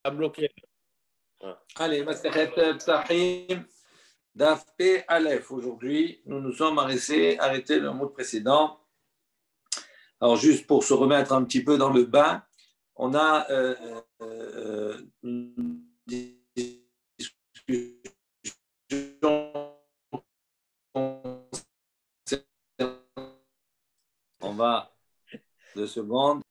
À bloquer. Ah. Allez, Masechet Psachim, Daf P Aleph. Aujourd'hui, nous nous sommes arrêtés le mot précédent. Alors, juste pour se remettre un petit peu dans le bain, on a une discussion on va 2 secondes.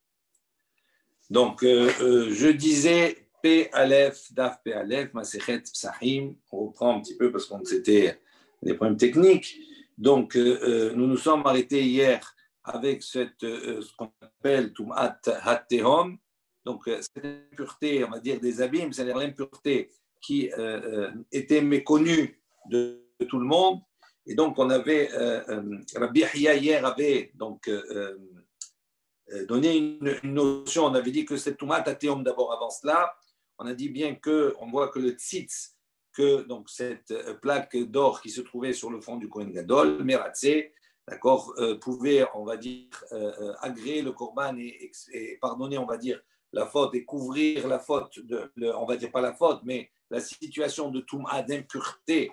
Donc, je disais P Aleph, Daf P Aleph, Masechet Psachim. On reprend un petit peu parce qu'on c'était des problèmes techniques. Donc, nous nous sommes arrêtés hier avec ce qu'on appelle Tumat Hat-Tehom. Donc, cette impureté, on va dire des abîmes, c'est l'impureté qui était méconnue de tout le monde. Et donc, on avait, Rabbi Yahya hier avait donc donné une notion. On avait dit que c'est Tumat Hat-Tehom d'abord avant cela. On a dit bien qu'on voit que le tzitz, que donc cette plaque d'or qui se trouvait sur le front du Kohen Gadol, Meratzé, d'accord, pouvait, on va dire, agréer le korban et pardonner, on va dire, la faute et couvrir la faute, on va dire pas la faute, mais la situation de Touma, d'impureté.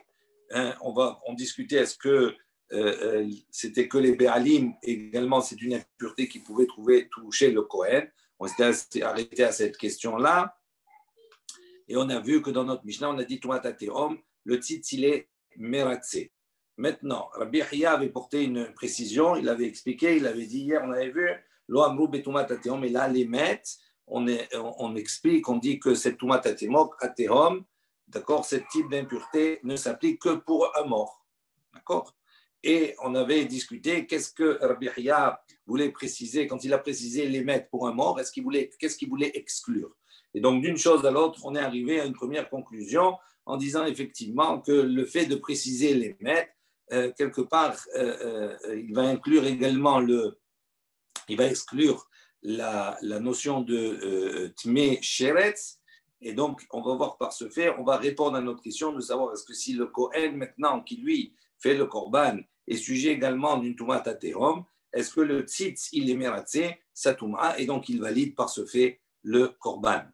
Hein, on discutait, est-ce que c'était que les Béalim, également c'est une impureté qui pouvait toucher le Kohen. On s'était arrêté à cette question-là. Et on a vu que dans notre Mishnah, on a dit Tumat Hat-Tehom, le tzitz, il est Meratzé. Maintenant, Rabbi Yahya avait porté une précision, il avait expliqué, il avait dit hier, on avait vu, Lo Amrou Betumat Hat-Tehom, et là, les maîtres, on explique, on dit que cette Tumat Hat-Tehom, d'accord, ce type d'impureté ne s'applique que pour un mort. D'accord? Et on avait discuté, qu'est-ce que Rabbi Yahya voulait préciser, quand il a précisé les maîtres pour un mort, qu'est-ce qu'il voulait exclure? Et donc, d'une chose à l'autre, on est arrivé à une première conclusion en disant effectivement que le fait de préciser les maîtres, quelque part, il va inclure également il va exclure la notion de Tmé Sheretz. Et donc, on va voir par ce fait, on va répondre à notre question de savoir est-ce que si le Kohen, maintenant, qui lui fait le Korban, est sujet également d'une Tumat Hat-Tehom, est-ce que le Tzitz, il est Meratzé, sa Touma, et donc il valide par ce fait le Korban.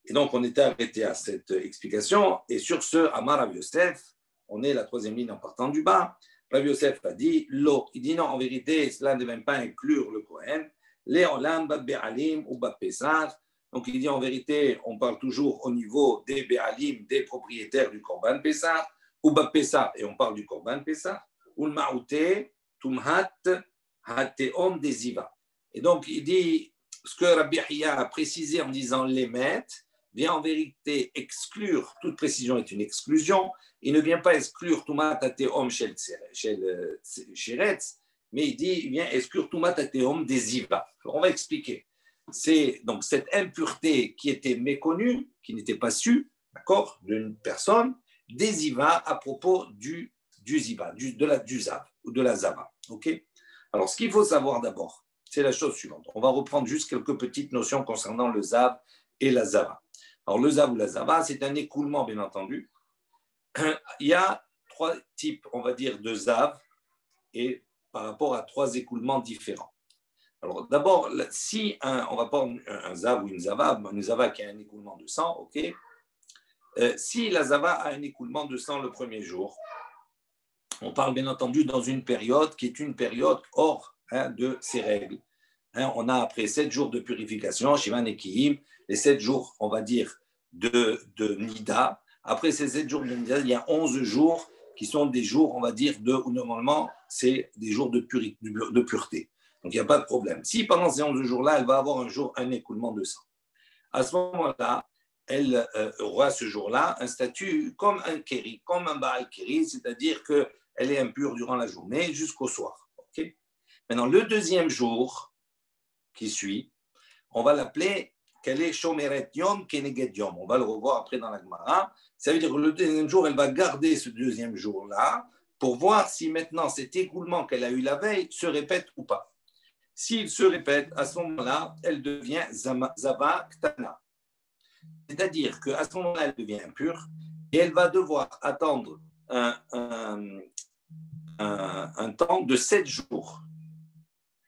Et donc, on était arrêté à cette explication. Et sur ce, Amar Rav Yosef, on est la troisième ligne en partant du bas. Rav Yosef a dit, l'eau. Il dit non, en vérité, cela ne devait pas inclure le Kohen. Les Olam, Bab Be'alim ou Bab Pesach. Donc, il dit en vérité, on parle toujours au niveau des Be'alim, des propriétaires du Korban Pesach, ou Bab Pesach, et on parle du Korban Pesach, ou le Ma'outé, Tumhat, Hat-Tehom des Ziva. Et donc, il dit, ce que Rabbi Yahya a précisé en disant les maîtres, vient en vérité exclure, toute précision est une exclusion, il ne vient pas exclure Tumat Hat-Tehom shel Sheretz, mais il vient exclure Tumat Hat-Tehom des Ziva. On va expliquer. C'est donc cette impureté qui était méconnue, qui n'était pas su, d'accord, d'une personne, des Ziva à propos du Ziva, du Zav ou de la Zava. Okay. Alors, ce qu'il faut savoir d'abord, c'est la chose suivante. On va reprendre juste quelques petites notions concernant le Zav et la Zava. Alors, le Zav ou la Zava, c'est un écoulement, bien entendu. Il y a 3 types, on va dire, de Zav et par rapport à 3 écoulements différents. Alors, d'abord, si on va prendre un Zav ou une Zava qui a un écoulement de sang, ok. Si la Zava a un écoulement de sang le premier jour, on parle bien entendu dans une période qui est une période hors de ces règles. On a après 7 jours de purification, Shivan et Kiyim, les 7 jours, on va dire, de Nida. Après ces 7 jours de Nida, il y a 11 jours qui sont des jours, on va dire, où normalement, c'est des jours de pureté. Donc, il n'y a pas de problème. Si pendant ces 11 jours-là, elle va avoir un écoulement de sang, à ce moment-là, elle aura ce jour-là un statut comme un kéri, comme un Baal kéri, c'est-à-dire qu'elle est impure durant la journée jusqu'au soir. Okay. Maintenant, le deuxième jour qui suit, on va l'appeler qu'elle est Shomeret Yom Keneged Yom. On va le revoir après dans la Gemara. Ça veut dire que le deuxième jour, elle va garder ce deuxième jour-là pour voir si maintenant cet écoulement qu'elle a eu la veille se répète ou pas. S'il se répète, à ce moment-là, elle devient Zava Ktana. C'est-à-dire qu'à ce moment-là, elle devient impure et elle va devoir attendre un temps de 7 jours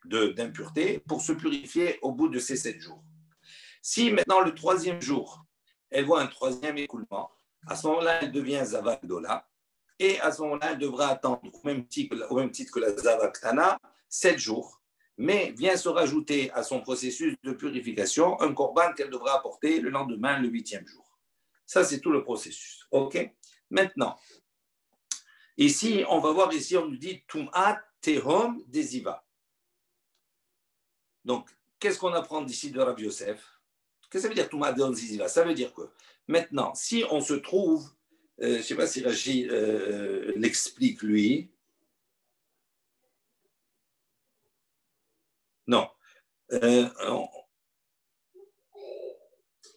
d'impureté pour se purifier au bout de ces 7 jours. Si maintenant le troisième jour, elle voit un troisième écoulement. À ce moment-là, elle devient Zava Gdola. Et à ce moment-là, elle devra attendre, au même titre que la Zava Ktana, 7 jours. Mais vient se rajouter à son processus de purification un korban qu'elle devra apporter le lendemain, le 8e jour. Ça, c'est tout le processus. OK? Maintenant, ici, on va voir ici, on nous dit Tum'at Tehom Deziva. Donc, qu'est-ce qu'on apprend d'ici de Rabbi Yosef? Qu'est-ce que ça veut dire Tum'at Tehom Deziva? Ça veut dire que maintenant, si on se trouve, je ne sais pas si Rashi l'explique lui. Non.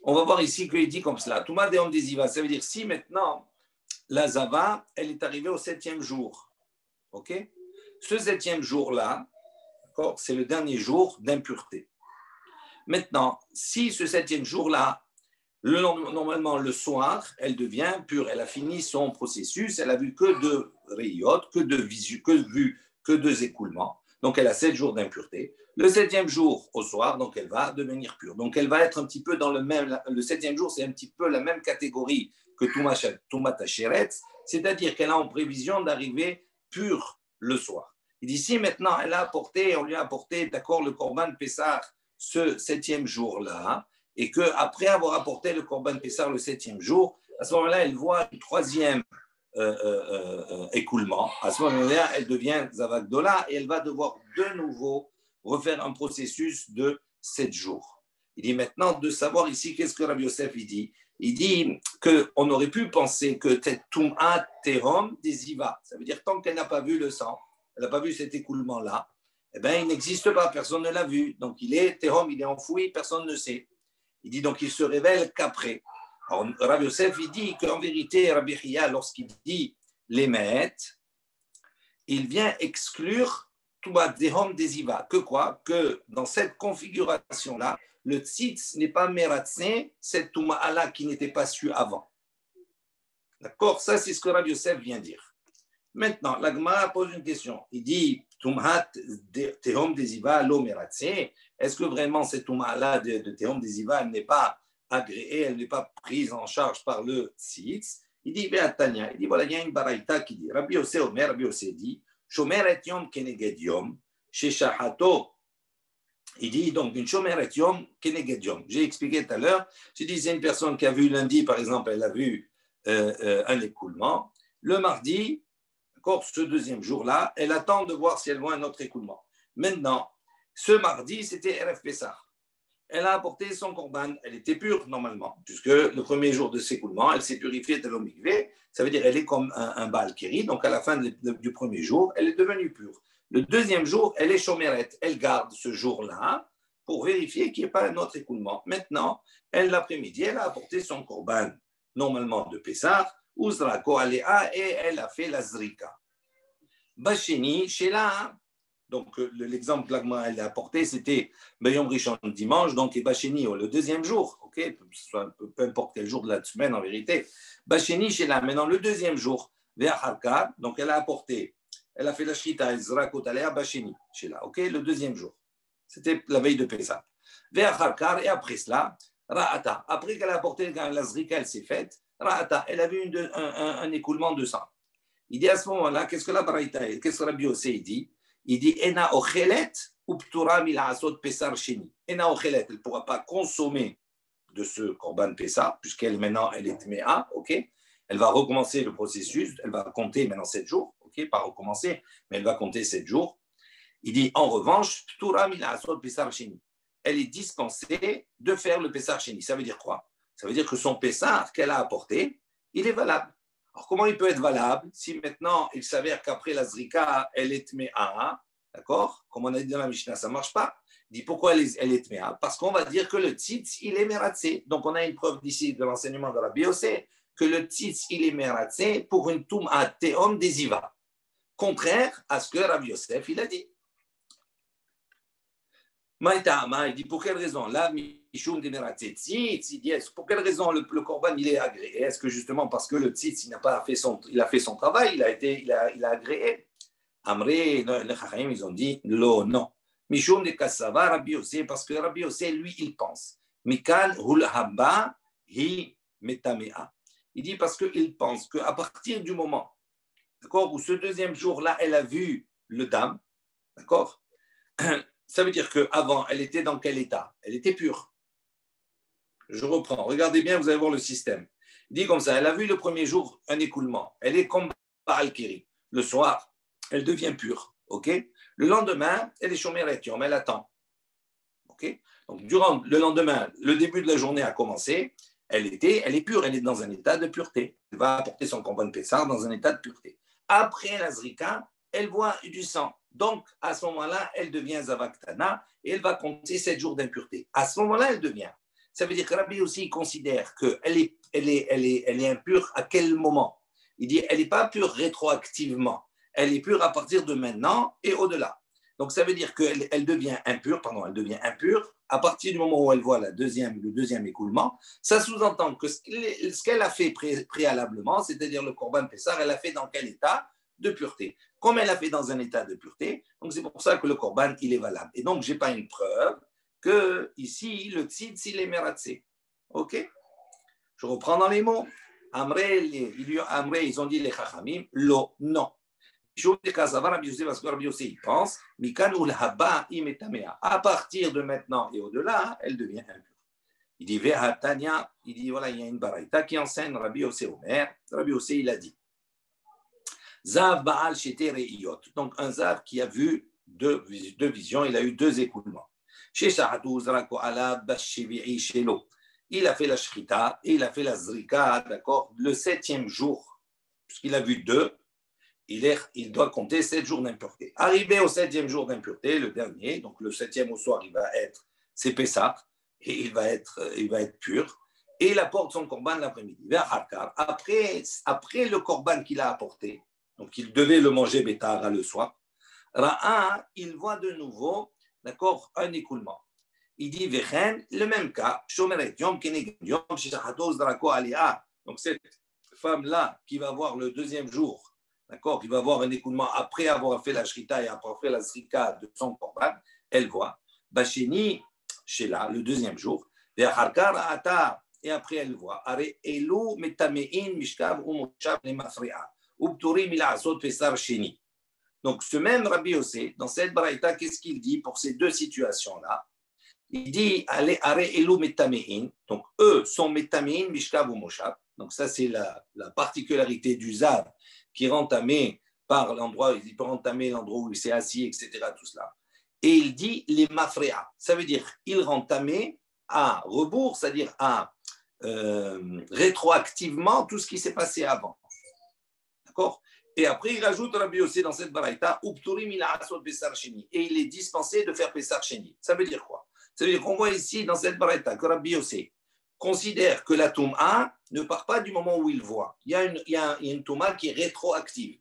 On va voir ici qu'il dit comme cela. Tum'at Tehom Deziva, ça veut dire si maintenant la Zava, elle est arrivée au 7e jour. OK? Ce 7e jour-là, c'est le dernier jour d'impureté. Maintenant, si ce 7e jour-là, normalement le soir, elle devient pure, elle a fini son processus, elle a vu que de rayot, que deux écoulements, donc elle a 7 jours d'impureté. Le 7e jour au soir, donc elle va devenir pure. Donc elle va être un petit peu dans le même, le 7e jour, c'est un petit peu la même catégorie que Tumat Hasheret, c'est-à-dire qu'elle a en prévision d'arriver pure le soir. Il dit, si maintenant elle a apporté, on lui a apporté, d'accord, le Korban Pessah ce 7e jour-là, et qu'après avoir apporté le Korban Pessah le 7e jour, à ce moment-là, elle voit un troisième écoulement. À ce moment-là, elle devient Zavagdola et elle va devoir de nouveau refaire un processus de 7 jours. Il dit maintenant de savoir ici qu'est-ce que Rabbi Yosef il dit. Il dit qu'on aurait pu penser que Tum'at Tehom Deziva, ça veut dire tant qu'elle n'a pas vu le sang, elle n'a pas vu cet écoulement-là, eh bien, il n'existe pas, personne ne l'a vu. Donc, il est Tehom, il est enfoui, personne ne sait. Il dit donc, il se révèle qu'après. Alors, Rabbi Yosef, il dit qu'en vérité, Rabbi Chia, lorsqu'il dit les mètes, il vient exclure Tum'at Tehom Deziva. Que quoi? Que dans cette configuration-là, le tzitz n'est pas meratzé, cette Tum'ah-là qui n'était pas su avant. D'accord? Ça, c'est ce que Rabbi Yosef vient dire. Maintenant, la Gemara pose une question. Il dit Tum'at Tehom Deziva lo meratzé. Est-ce que vraiment cette Tum'ah-là de Tehom Deziva n'est pas agréée, elle n'est pas prise en charge par le tzitz? Il dit Be'atania. Il dit voilà, il y a une baraïta qui dit Rabbi Yosef Omer, Rabbi Yosef dit Shomeret Yom Keneged Yom, Sheshahato. Il dit donc une Shomeret Yom Keneged Yom. J'ai expliqué tout à l'heure. J'ai dit c'est une personne qui a vu lundi, par exemple, elle a vu un écoulement. Le mardi, ce deuxième jour-là, elle attend de voir si elle voit un autre écoulement. Maintenant, ce mardi, c'était Erev Pessah. Elle a apporté son korban, elle était pure normalement, puisque le premier jour de cet écoulement, elle s'est purifiée de l'omikvé, ça veut dire qu'elle est comme un Baal Keri, donc à la fin du premier jour, elle est devenue pure. Le deuxième jour, elle est chomeret, elle garde ce jour-là pour vérifier qu'il n'y ait pas un autre écoulement. Maintenant, l'après-midi, elle a apporté son korban normalement de Pessah, Uzrako Alea, et elle a fait la Zrika. Bacheni, Sheila, donc l'exemple que l'Agma a apporté, c'était Bayom Rishon dimanche, donc et Bacheni le deuxième jour, ok, peu importe quel jour de la semaine en vérité. Bacheni, Sheila, maintenant le deuxième jour, Ve'acharka, donc elle a apporté, elle a fait la Shrita, Zrakot Alea, Bacheni, Sheila, ok, le deuxième jour. C'était la veille de Pessah. Ve'acharka, et après cela, Ra'ata, après qu'elle a apporté la Zrika, elle s'est faite. Ra'ata, elle a vu un écoulement de sang. Il dit à ce moment-là, qu'est-ce que la Baraïta, qu'est-ce que Rabbi Yosef dit? Il dit Ena ochelet ou ptura milasot pesar sheni. Ena ochelet, elle ne pourra pas consommer de ce korban Pessah, puisqu'elle maintenant elle est tméa, ok? Elle va recommencer le processus, elle va compter maintenant 7 jours, ok? Pas recommencer, mais elle va compter 7 jours. Il dit en revanche, ptura milasot pesar sheni. Elle est dispensée de faire le pesar sheni. Ça veut dire quoi? Ça veut dire que son Pessah qu'elle a apporté, il est valable. Alors, comment il peut être valable si maintenant il s'avère qu'après la Zrika, elle est Tméa, d'accord? Comme on a dit dans la Mishnah, ça ne marche pas. Il dit pourquoi elle est Tméa? Parce qu'on va dire que le tzitz, il est Meratzé. Donc, on a une preuve d'ici de l'enseignement de Rabbi Yosef que le tzitz, il est Meratzé pour une Tum'at Tehom Deziva. Contraire à ce que Rabbi Yosef, il a dit. Maïtama, il dit pour quelle raison? Là, Mishum de Meratzé tzitz, il dit pour quelle raison le korban il est agréé? Est-ce que justement parce que le tzitz il a fait son travail, il a agréé? Amré, les Chachamim, ils ont dit non. Mishum de Kassava, Rabbi Yosef, parce que Rabbi Yosef, lui, il pense. Mikan hul haba hi metamea. Il dit parce qu'il pense qu'à partir du moment, d'accord, où ce deuxième jour-là, elle a vu le dam, d'accord, ça veut dire qu'avant, elle était dans quel état? Elle était pure. Je reprends. Regardez bien, vous allez voir le système. Il dit comme ça, elle a vu le premier jour un écoulement. Elle est comme Baal-Kiri. Le soir, elle devient pure. Ok. Le lendemain, elle est Shomeret Yom, elle attend. Ok. Donc, durant le lendemain, le début de la journée a commencé. Elle est pure, elle est dans un état de pureté. Elle va apporter son korban Pessar dans un état de pureté. Après la Zrika, elle voit du sang. Donc, à ce moment-là, elle devient Zavaktana et elle va compter 7 jours d'impureté. À ce moment-là, elle devient. Ça veut dire que Rabbi aussi considère qu'elle est impure à quel moment? Il dit elle n'est pas pure rétroactivement. Elle est pure à partir de maintenant et au-delà. Donc, ça veut dire qu'elle devient impure, à partir du moment où elle voit le deuxième écoulement. Ça sous-entend que ce qu'elle a fait préalablement, c'est-à-dire le Korban Pessar, elle l'a fait dans quel état? De pureté. Comme elle l'a fait dans un état de pureté, donc c'est pour ça que le Korban, il est valable. Et donc, je n'ai pas une preuve que ici, le tzitz, il est meratzé. OK? Je reprends dans les mots. Amré, ils ont dit les chachamim, lo, non. Parce que Rabbi Yossi, il pense, à partir de maintenant et au-delà, elle devient impure. Il dit, Vehatania, il dit, voilà, il y a une baraita qui enseigne Rabbi Yossi Omer. Rabbi Yossi, il a dit, Zav Baal Shete Reiyot. Donc, un Zav qui a vu deux visions, il a eu 2 écoulements. Chez Shahatu Zrako Ala Bashivi'i Shelo. Il a fait la Shrita et il a fait la Zrika, d'accord, le 7e jour, puisqu'il a vu 2. Il doit compter 7 jours d'impureté. Arrivé au 7e jour d'impureté, le dernier, donc le 7e au soir, il va être, c'est Pessah, et il va être pur, et il apporte son korban l'après-midi. Après le korban qu'il a apporté, donc il devait le manger Betahara le soir, Ra'a, il voit de nouveau, d'accord, un écoulement. Il dit, Vechen, le même cas, Shomeret Yom Keneged Yom Shishachatos Drako Alia. Donc cette femme-là qui va voir le 2e jour, d'accord, qui va avoir un écoulement après avoir fait la shrita et après faire la zrika de son korban, elle voit. Bacheni, Sheila, le 2e jour, et après elle voit. Are elu metamein mishkav u'moshav lemafri'a ubturi mila'asot pesar sheni. Donc ce même Rabbi Yossé, dans cette baraita, qu'est-ce qu'il dit pour ces 2 situations-là? Il dit are elu metamein. Donc eux sont metamein mishkav u'moshav. Donc ça c'est la particularité du zav qui est entamé par l'endroit, il peut entamer l'endroit où il s'est assis, etc. Tout cela. Et il dit les mafréas. Ça veut dire il rentamé à rebours, c'est-à-dire à rétroactivement tout ce qui s'est passé avant. D'accord? Et après, il rajoute Rabbi Yossi dans cette baraita, et il est dispensé de faire Pessar Sheni. Ça veut dire quoi? Ça veut dire qu'on voit ici dans cette baraita que Rabbi Yossi considère que la Touma ne part pas du moment où il voit. Il y a une Touma qui est rétroactive.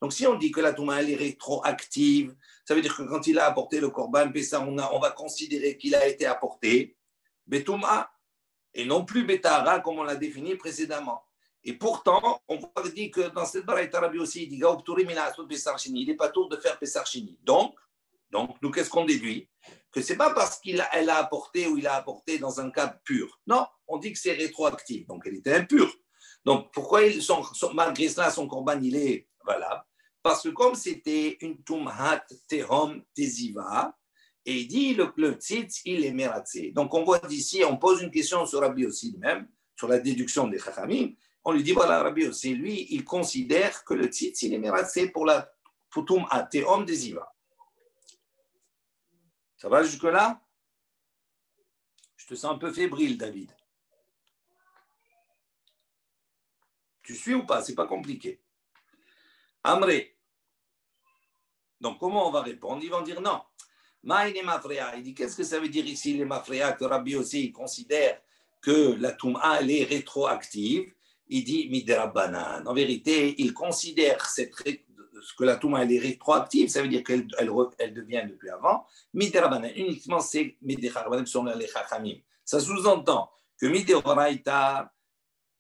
Donc, si on dit que la Touma elle est rétroactive, ça veut dire que quand il a apporté le Korban Pessah, on va considérer qu'il a été apporté Betouma et non plus Betahara comme on l'a défini précédemment. Et pourtant, on dit que dans cette baraita Rabbi aussi, il dit il n'est pas tour de faire Pessar Sheni. Donc, nous, qu'est-ce qu'on déduit? Que ce n'est pas parce qu'elle a apporté ou il a apporté dans un cadre pur. Non, on dit que c'est rétroactif. Donc, elle était impure. Donc, pourquoi malgré cela, son korban, il est valable? Parce que comme c'était une tumhat tehom teziva, et il dit le tzitz, il est meratzé. Donc, on voit d'ici, on pose une question sur Rabbi aussi même, sur la déduction des chachamim. On lui dit, voilà, Rabbi aussi, lui, il considère que le tzitz, il est meratzé pour la tumhat tehom teziva. Ça va jusque-là? Je te sens un peu fébrile, David. Tu suis ou pas? C'est pas compliqué. Amré. Donc, comment on va répondre? Ils vont dire non. Maïne mafréa. Il dit, qu'est-ce que ça veut dire ici, les mafréa, que Rabbi aussi considère que la Touma, elle est rétroactive? Il dit, midrabanan. En vérité, il considère que la Touma, elle est rétroactive, ça veut dire qu'elle devient depuis avant. Midrabanan, uniquement, c'est midrabanan sont les chachamim. Ça sous-entend que midoraita,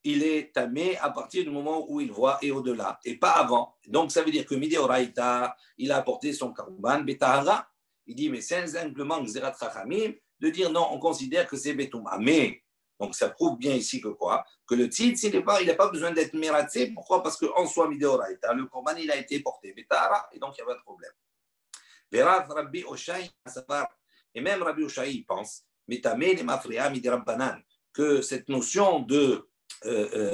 il est tamé à partir du moment où il voit et au-delà, et pas avant. Donc, ça veut dire que midoraita, il a apporté son karban betahara. Il dit, mais c'est simplement Xerat Chachamim de dire non, on considère que c'est Betouma. Mais Donc, ça prouve bien ici que quoi? Que le tzitz, il n'a pas besoin d'être miratsé. Pourquoi? Parce qu'en soi, mideoraita, le korban, il a été porté. Betara, et donc, il n'y a pas de problème. Verav Rabbi Oshai, et même Rabbi Oshai, il pense, que cette notion de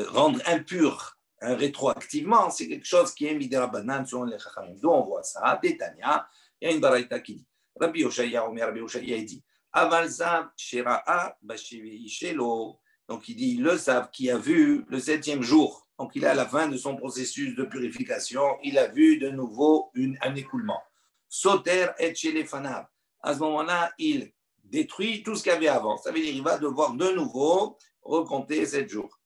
rendre impur rétroactivement, c'est quelque chose qui est midirabanan selon les chachamim. D'où on voit ça? Détania, il y a une baraita qui dit, Rabbi Oshaya, Rabbi Oshaya, il dit, Aval Zav Shera'a Bashivi Shelo. Donc il dit, le Zav qui a vu le 7e jour, donc il est à la fin de son processus de purification, il a vu de nouveau un écoulement. Soter et Shelefanav. À ce moment-là, il détruit tout ce qu'il y avait avant. Ça veut dire qu'il va devoir de nouveau recompter 7 jours.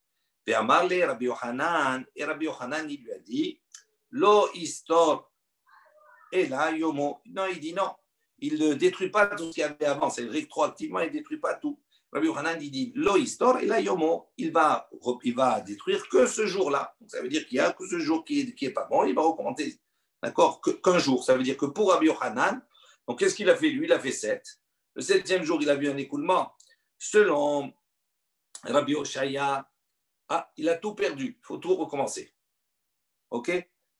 Et Rabbi Yochanan, il lui a dit, Lo istor et là, yomo. Non, il dit non. Il ne détruit pas tout ce qu'il y avait avant. C'est rétroactivement, il ne détruit pas tout. Rabbi Yochanan, il dit, Lo istor et là, yomo. Il va détruire que ce jour-là. Donc, ça veut dire qu'il n'y a que ce jour qui est pas bon. Il va recommencer. D'accord? Qu'un jour. Ça veut dire que pour Rabbi Yochanan, donc qu'est-ce qu'il a fait lui? Il a fait 7. Le 7e jour, il a vu un écoulement. Selon Rabbi Oshaya, il a tout perdu. Il faut tout recommencer. OK?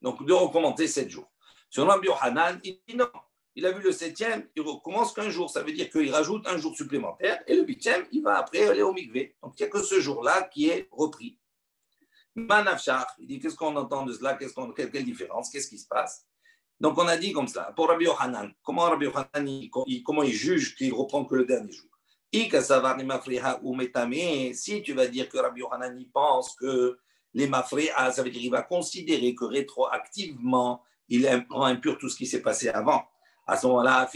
Donc, de recommencer 7 jours. Selon Rabbi Yochanan, il dit non. Il a vu le 7e, il recommence qu'un jour. Ça veut dire qu'il rajoute un jour supplémentaire. Et le 8e, il va après aller au mikvé. Donc, il n'y a que ce jour-là qui est repris. Manafshar, il dit qu'est-ce qu'on entend de cela? Quelle différence? Qu'est-ce qui se passe? Donc, on a dit comme cela. Pour Rabbi Yochanan, comment Rabbi Yochanan, comment il juge qu'il reprend que le dernier jour? Si tu vas dire que Rabbi Yochanan il pense que les mafriha, ça veut dire qu'il va considérer que rétroactivement, il rend impur tout ce qui s'est passé avant. À ce moment-là,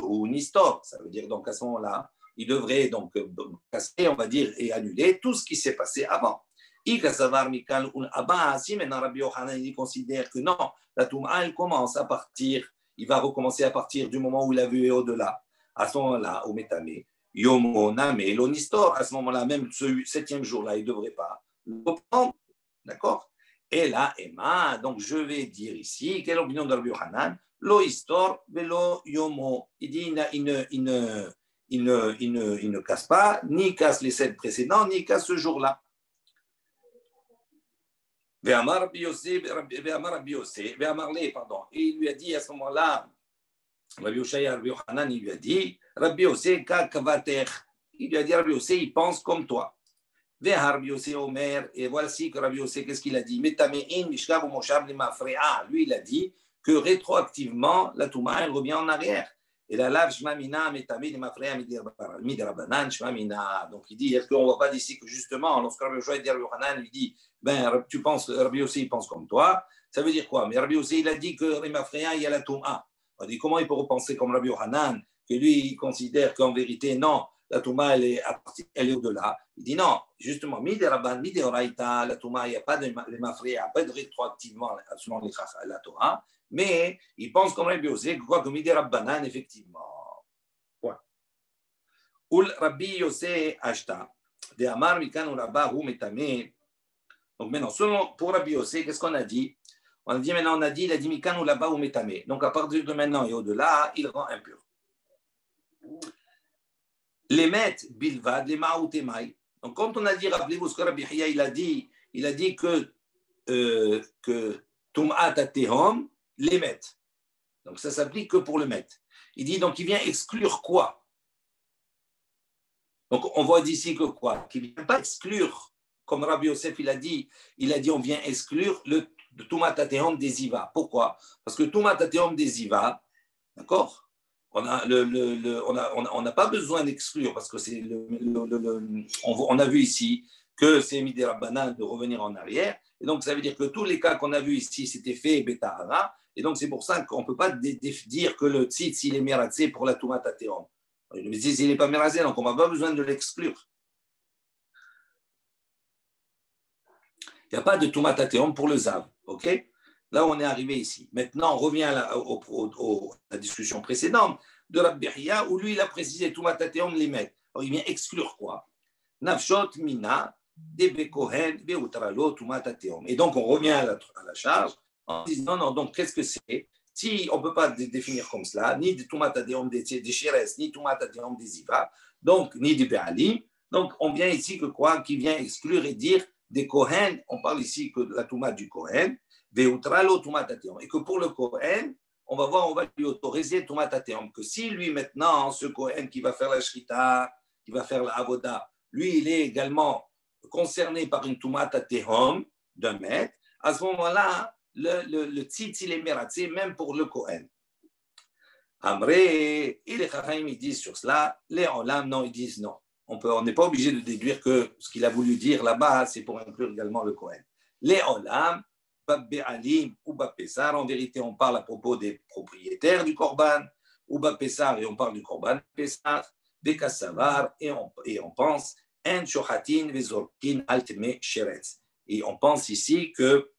ou nistor, ça veut dire donc à ce moment-là, il devrait donc casser, on va dire, et annuler tout ce qui s'est passé avant. Si maintenant Rabbi Yochanan il considère que non, la Touma, elle commence à partir, il va recommencer à partir du moment où il a vu et au-delà. À ce moment-là, au Métamé, Yomo, Name, Lonistor, à ce moment-là, même ce 7e jour-là, il ne devrait pas le reprendre. D'accord? Et là, Emma, donc je vais dire ici, quelle est l'opinion de Rabbi Yochanan? Lo Istor, Velo Yomo. Il dit, il ne casse pas, ni casse les 7 précédents, ni casse ce jour-là. Et il lui a dit à ce moment-là, Rabbi Yochanan, il lui a dit, Rabbi Yossé, il lui a dit, Rabbi Yossé, il pense comme toi. Et voici que Rabbi Yossé, qu'est-ce qu'il a dit? Lui, il a dit que rétroactivement, la Touma, elle revient en arrière. Et la lave shmamina metame de mafreya midrabanan shmamina. Donc il dit, est-ce qu'on ne voit pas d'ici que justement, lorsque Rabbi Yochanan lui dit, ben tu penses, Rabbi Yossé il pense comme toi, ça veut dire quoi? Mais Rabbi Yossé il a dit que les mafreya il y a la Touma. On dit comment il peut repenser comme Rabbi Yochanan, que lui il considère qu'en vérité non, la Touma elle est au-delà. Il dit non, justement, midiraban mideoraita, la Touma il n'y a pas de les mafreya, pas de rétroactivement selon la Torah. Mais il pense comme Rabbi Yossé, quoi que Midi Rabbanan, effectivement. Point. Ul Rabbi Yossé Ashta, de Amar Mikan Rabba Hu Metame. Donc maintenant, pour Rabbi Yossé, qu'est-ce qu'on a dit? On a dit maintenant, il a dit Mikan Rabba Hu Metame. Donc à partir de maintenant et au-delà, il rend impur. Les Met Bilvad, les Ma'outemai. Donc quand on a dit, rappelez-vous ce que Rabbi Hiya, il a dit que Tum'at Tehom, les mettre. Donc ça s'applique que pour le mettre. Il dit donc il vient exclure quoi? Donc on voit d'ici que quoi? Qu'il ne vient pas exclure, comme Rabbi Yosef il a dit on vient exclure le Tumat Atehom des Iva. Pourquoi? Parce que Tumat Atehom des Iva, d'accord? On n'a pas besoin d'exclure parce que c'est on a vu ici que c'est Midé Rabbanan de revenir en arrière. Et donc ça veut dire que tous les cas qu'on a vus ici, c'était fait Betahara. Et donc, c'est pour ça qu'on ne peut pas dire que le tzitz, il est mératzé pour la Tumat Atehom. Le tzitz, il n'est pas mératzé, donc on n'a pas besoin de l'exclure. Il n'y a pas de Tumat Atehom pour le Zav. OK? Là, on est arrivé ici. Maintenant, on revient à la discussion précédente de Rabbi Hiya, où lui, il a précisé Tumat Atehom les mettre. Alors, il vient exclure quoi? Nafshot mina de bekohen beutralo Tumat Atehom. Et donc, on revient à la charge. En disant non, donc qu'est-ce que c'est? Si on ne peut pas définir comme cela, ni de Tumat Atehom des Sheres, ni Tumat Atehom des Iva, donc ni de Be'alim, Donc, on vient ici que quoi? Qui vient exclure et dire des Kohen, on parle ici que de la Touma du Kohen, et que pour le Kohen, on va voir, on va lui autoriser Toumat Ateom, que si lui maintenant, ce Kohen qui va faire la Shrita, qui va faire la Avoda, lui, il est également concerné par une Toumat Ateom d'un mètre, à ce moment-là, le tzitz, il est mératzé, même pour le Kohen. Amré, et les Chachamim, ils disent sur cela, les Olam, non, ils disent non. On n'est pas obligé de déduire que ce qu'il a voulu dire là-bas, c'est pour inclure également le Kohen. Les Olam, Babbe'alim ou Bappessar, en vérité, on parle à propos des propriétaires du Korban, ou Bappessar, et on parle du Korban Pessar, Bekassavar, et on pense, En Shochatin Vezorkin Altme Sheretz. Et on pense ici que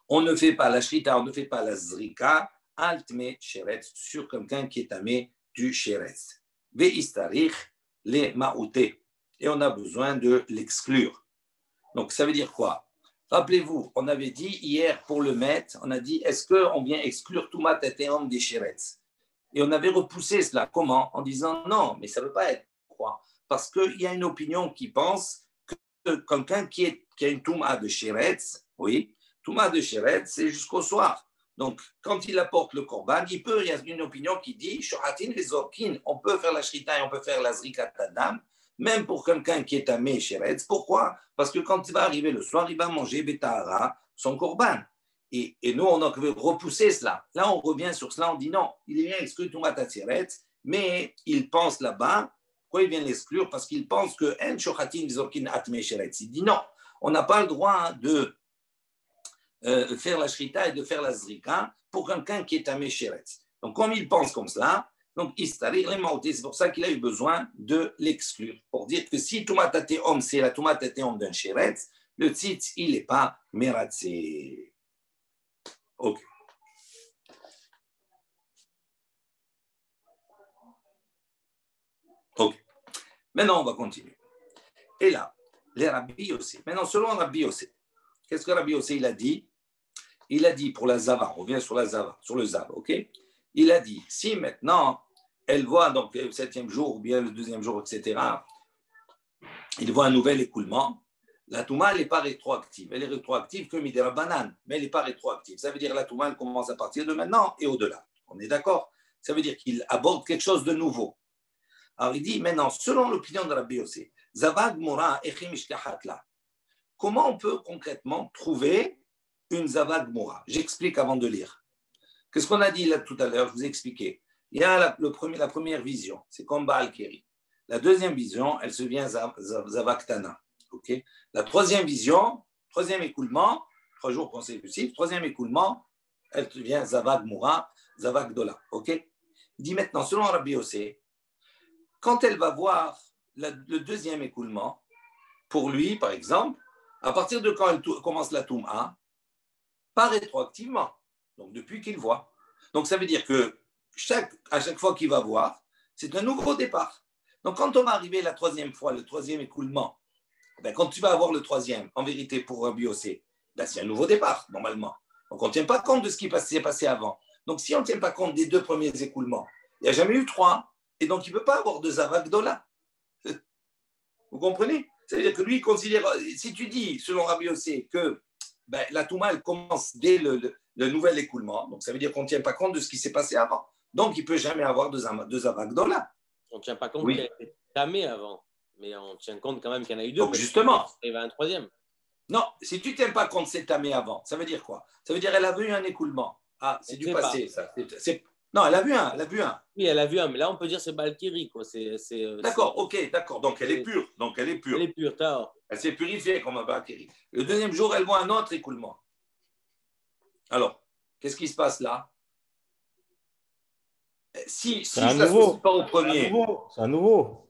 on ne fait pas la Shrita, on ne fait pas la Zrika, Altme Sheretz, sur quelqu'un qui est tamé du Sheretz. Ve'istarich les Maouté. Et on a besoin de l'exclure. Donc, ça veut dire quoi? Rappelez-vous, on avait dit hier pour le maître, on a dit est-ce qu'on vient exclure Toumat Ateom des Sheretz? Et on avait repoussé cela. Comment? En disant non, mais ça ne veut pas être. Pourquoi? Parce qu'il y a une opinion qui pense que quelqu'un qui a une Touma de Sheretz, oui, Touma de Sheretz, c'est jusqu'au soir. Donc, quand il apporte le Korban, il y a une opinion qui dit Shohatin Vezorkin, on peut faire la Shrita et on peut faire la Zrikat Adam, même pour quelqu'un qui est tamé Sheretz. Pourquoi? Parce que quand il va arriver le soir, il va manger Betahara, son Korban. Et nous, on a repoussé cela. Là, on revient sur cela, on dit non, il est bien exclu Toumat Sheretz, mais il pense là-bas, pourquoi il vient l'exclure? Parce qu'il pense que En Shohatin Vezorkin Atme Sheretz. Il dit non, on n'a pas le droit de faire la Shrita et de faire la Zrika pour quelqu'un qui est tamé Sheretz. Donc, comme il pense comme cela, donc, c'est pour ça qu'il a eu besoin de l'exclure, pour dire que si Toumat Ateom, c'est la Toumat Ateom d'un Sheretz, le tzitz, il n'est pas mératzé. Ok. Ok. Maintenant, on va continuer. Et là, les Rabbi Yossé. Maintenant, selon Rabbi Yossé, qu'est-ce que Rabbi Yossé il a dit? Il a dit pour la Zava, on revient sur la Zava, sur le Zav, ok? Il a dit, si maintenant elle voit donc le 7e jour ou bien le 2e jour, etc., il voit un nouvel écoulement, la Touma, elle n'est pas rétroactive. Elle est rétroactive que Midera Banane, mais elle n'est pas rétroactive. Ça veut dire que la Touma, elle commence à partir de maintenant et au-delà. On est d'accord? Ça veut dire qu'il aborde quelque chose de nouveau. Alors il dit maintenant, selon l'opinion de Rabbi Yossé, Zavag Mora Echim Ishkahatla, comment on peut concrètement trouver une Zavag Mora? J'explique avant de lire. Qu'est-ce qu'on a dit là tout à l'heure? Je vous ai expliqué. Il y a la première vision, c'est comme Baal Keri. La deuxième vision, elle se vient Zavaktana. Okay? La troisième vision, troisième écoulement, 3 jours consécutifs, troisième écoulement, elle devient Zavag Moura, Zavag Dola. Okay? Il dit maintenant, selon Rabbi Yossé, quand elle va voir le deuxième écoulement, pour lui, par exemple, à partir de quand elle commence la Touma, pas rétroactivement, donc depuis qu'il voit. Donc ça veut dire que à chaque fois qu'il va voir, c'est un nouveau départ. Donc quand on va arriver la troisième fois, le troisième écoulement, ben, quand tu vas avoir le troisième, en vérité pour Rabbi Yossé, ben, c'est un nouveau départ, normalement. Donc on ne tient pas compte de ce qui s'est passé avant. Donc si on ne tient pas compte des 2 premiers écoulements, il n'y a jamais eu 3, et donc il ne peut pas avoir de Zavak Dola. Vous comprenez? C'est-à-dire que lui, il considère, si tu dis, selon Rabbi Yossé, que ben, la Touma, elle commence dès le nouvel écoulement, donc ça veut dire qu'on ne tient pas compte de ce qui s'est passé avant. Donc il ne peut jamais avoir de Zavak Dola. On ne tient pas compte qu'il y a été tamé avant, mais on tient compte quand même qu'il y en a eu 2. Donc justement. Il va un troisième. Non, si tu ne tiens pas compte c'est tamé avant, ça veut dire quoi? Ça veut dire qu'elle a vu un écoulement. Ah, c'est du passé, ça. Non, elle a vu un. Oui, elle a vu un, mais là, on peut dire que c'est Balkiri, quoi. D'accord, ok, d'accord. Donc, elle est pure. Elle est pure, tard. Elle s'est purifiée comme un Balkiri. Le deuxième jour, elle voit un autre écoulement. Alors, qu'est-ce qui se passe là? Si je ne l'associe pas au premier. C'est un nouveau.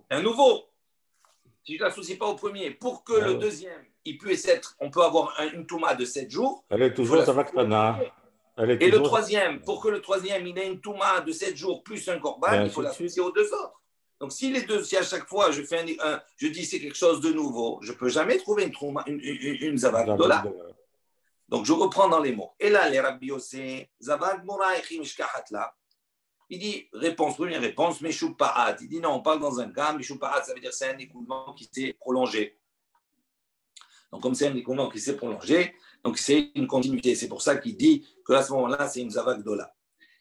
Si je ne l'associe pas au premier, pour que le deuxième, il puisse être, on peut avoir une Touma de 7 jours. Elle est toujours Zavaktana. Et le troisième, pour que le troisième, il ait une Touma de 7 jours plus un Korban, il faut l'associer aux 2 autres. Donc, si à chaque fois, je dis c'est quelque chose de nouveau, je ne peux jamais trouver une Zavak Dola. Donc, je reprends dans les mots. Et là, les Rabbi Yossé, Zavak Mora Echim Ishkahatla, Il dit, première réponse, Meshupaat. Il dit non, on parle dans un cas, Meshupaat, ça veut dire c'est un écoulement qui s'est prolongé. Donc, comme c'est un écoulement qui s'est prolongé, donc c'est une continuité. C'est pour ça qu'il dit qu'à ce moment-là, c'est une Zavagdola.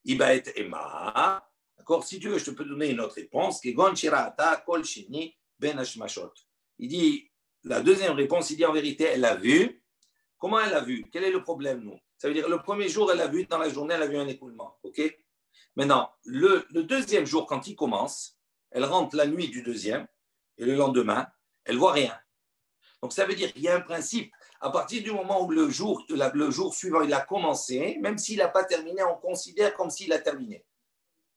Iba et Emma. D'accord? Si tu veux, je te peux donner une autre réponse. Kegon Shirata Kol Shini Ben Hashmashot. Il dit, la deuxième réponse, il dit en vérité, elle a vu. Comment elle a vu? Quel est le problème, nous? Ça veut dire, le premier jour, elle a vu, dans la journée, elle a vu un écoulement. OK? Maintenant, le deuxième jour, quand il commence, elle rentre la nuit du deuxième, et le lendemain, elle ne voit rien. Donc, ça veut dire qu'il y a un principe. À partir du moment où le jour suivant, il a commencé, même s'il n'a pas terminé, on considère comme s'il a terminé,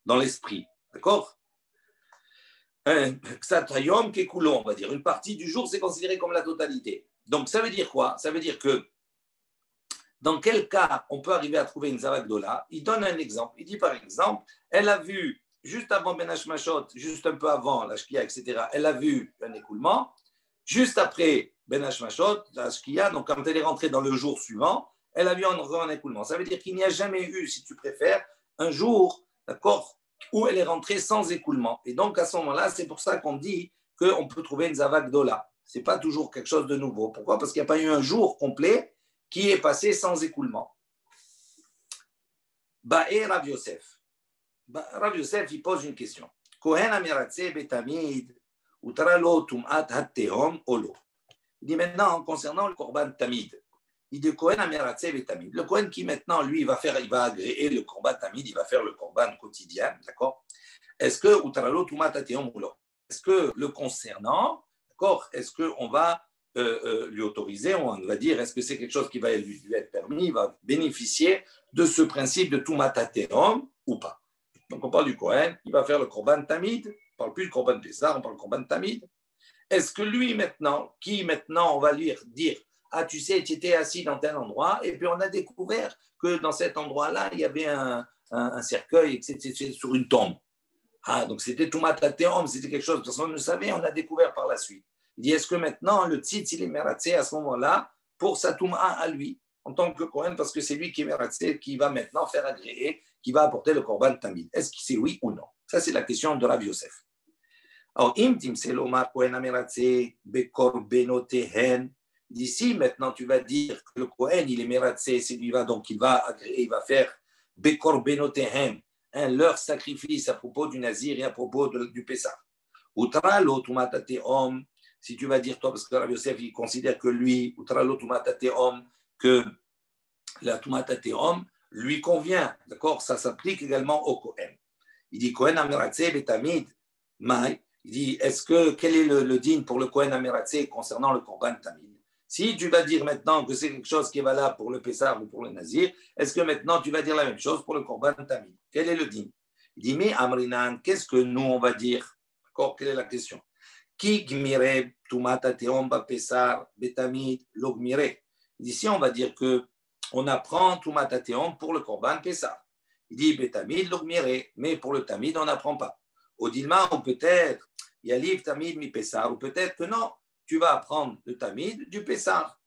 dans l'esprit. D'accord? Ksatayom Kekulo, on va dire. Une partie du jour, c'est considéré comme la totalité. Donc, ça veut dire quoi? Ça veut dire que dans quel cas on peut arriver à trouver une Zavagdola? Il donne un exemple. Il dit par exemple, elle a vu, juste avant Ben Hashmashot, juste un peu avant la Shkia, etc., elle a vu un écoulement. Juste après Ben Hashmashot, la Shkia, donc quand elle est rentrée dans le jour suivant, elle a vu un écoulement. Ça veut dire qu'il n'y a jamais eu, si tu préfères, un jour, d'accord, où elle est rentrée sans écoulement. Et donc à ce moment-là, c'est pour ça qu'on dit qu'on peut trouver une Zavagdola. Ce n'est pas toujours quelque chose de nouveau. Pourquoi? Parce qu'il n'y a pas eu un jour complet qui est passé sans écoulement. Ba'e Rav Yosef. Rav Yosef, il pose une question. Kohen Amiratse Betamid, Utralo Tum'at Hat-Tehom Olo. Il dit maintenant, concernant le Korban Tamid, il dit Kohen Amiratse Betamid. Le Kohen qui maintenant, lui, il va agréer le Korban Tamid, il va faire le Korban quotidien, d'accord? Est-ce que Utralo Tum'at Hat-Tehom Olo? Est-ce que le concernant, d'accord, est-ce qu'on va lui autoriser, on va dire, est-ce que c'est quelque chose qui va lui être permis, il va bénéficier de ce principe de Tumat HaTehom ou pas. Donc on parle du Kohen, il va faire le Korban Tamid, on ne parle plus de Korban Pessah, on parle de Korban Tamid. Est-ce que lui maintenant, on va lui dire, ah tu sais, tu étais assis dans tel endroit, et puis on a découvert que dans cet endroit-là, il y avait un cercueil, c'était sur une tombe. Ah, donc c'était Tumat HaTehom, c'était quelque chose que personne ne savait, on a découvert par la suite. Il dit, est-ce que maintenant, le tzitz, il est mératsé à ce moment-là pour sa touma à lui, en tant que Kohen, parce que c'est lui qui est mératsé, qui va maintenant faire agréer, qui va apporter le Korban Tamid. Est-ce que c'est oui ou non? Ça, c'est la question de Rav Yosef. Alors, Imtim Selomar Kohen Ameratsé, Bekor Benotehen. D'ici, maintenant, tu vas dire que le Kohen, il est mératsé, c'est lui, donc il va agréer, il va faire Bekor Benotehen, leur sacrifice à propos du Nazir et à propos du Pessah. Utra lo tumatate om. Si tu vas dire, toi, parce que Rav Yosef, il considère que lui, que la Tumatate-Om lui convient, d'accord? Ça s'applique également au Kohen. Il dit, Kohen Amiratse Betamid, Maï. Il dit, quel est le din pour le Kohen Amiratse concernant le Korban Tamid? Si tu vas dire maintenant que c'est quelque chose qui est valable pour le Pessah ou pour le Nazir, est-ce que maintenant tu vas dire la même chose pour le Korban Tamid? Quel est le din? Il dit, mais Amrinan, qu'est-ce que nous on va dire? D'accord? Quelle est la question? Qui gmire tumata teomba pesar betamid logmire. Ici, on va dire que on apprend tumata teom pour le korban pesar. Il dit betamid logmire, mais pour le tamid, on n'apprend pas. Au dilma, ou peut-être, il y a livre tamid mi pesar, ou peut-être que non, tu vas apprendre le tamid du pesar.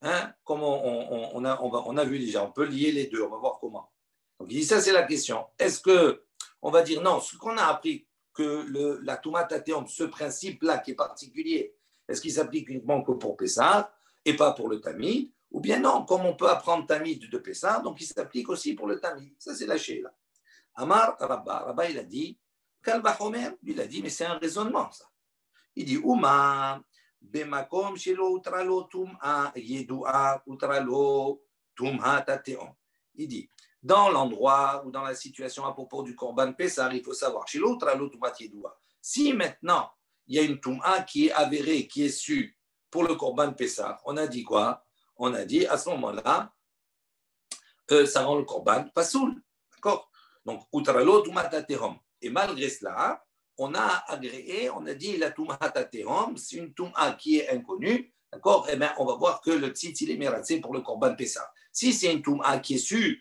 Hein? Comme on a vu déjà, on peut lier les deux, on va voir comment. Donc, il dit ça, c'est la question. Est-ce que on va dire non, ce qu'on a appris, que la Tumat HaTehom, ce principe-là qui est particulier, est-ce qu'il s'applique uniquement que pour Pessah et pas pour le Tamid? Ou bien non, comme on peut apprendre Tamid de Pessah, donc il s'applique aussi pour le Tamid. Ça, c'est la Sheila. Amar Rabba, il a dit, Kalba Homer, il a dit, mais c'est un raisonnement, ça. Il dit, Uma, Bemakom Shelo Utralo Tum'a Yedua Utralo Tum'a HaTehom. Il dit, dans l'endroit ou dans la situation à propos du Korban Pessah, il faut savoir, chez l'autre, à l'autre si maintenant il y a une Touma qui est avérée, qui est sûre pour le Korban Pessah, on a dit quoi? On a dit à ce moment-là, ça rend le Korban pas soul. D'accord? Donc, Utralo Tumat HaTehom. Et malgré cela, on a agréé, on a dit la Tumat HaTehom, c'est une Touma qui est inconnue. D'accord? Eh bien, on va voir que le tzitz, il est mératsé pour le Korban Pessah. Si c'est une Touma qui est sûre,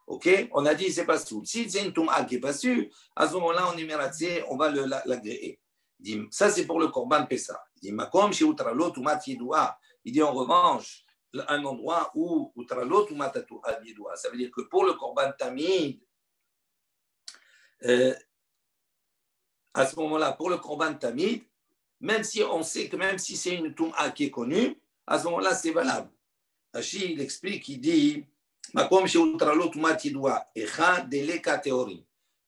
ok, on a dit c'est pas soul. Si c'est une Touma qui n'est pas sûre, à ce moment-là, on est mératsé, on va l'agréer. Ça, c'est pour le Korban Pessah. Il dit, Makom chez Utralo Tumat Yedoua. Il dit en revanche, un endroit où Utralo Tumat Yedoua. Ça veut dire que pour le Korban Tamid, à ce moment-là, pour le Korban Tamid, même si on sait que même si c'est une Toum'a qui est connue, à ce moment-là, c'est valable. Rashi, il explique, il dit, Makom Sheutralo Toum'a Tidwa, Echa Deleka Théorim.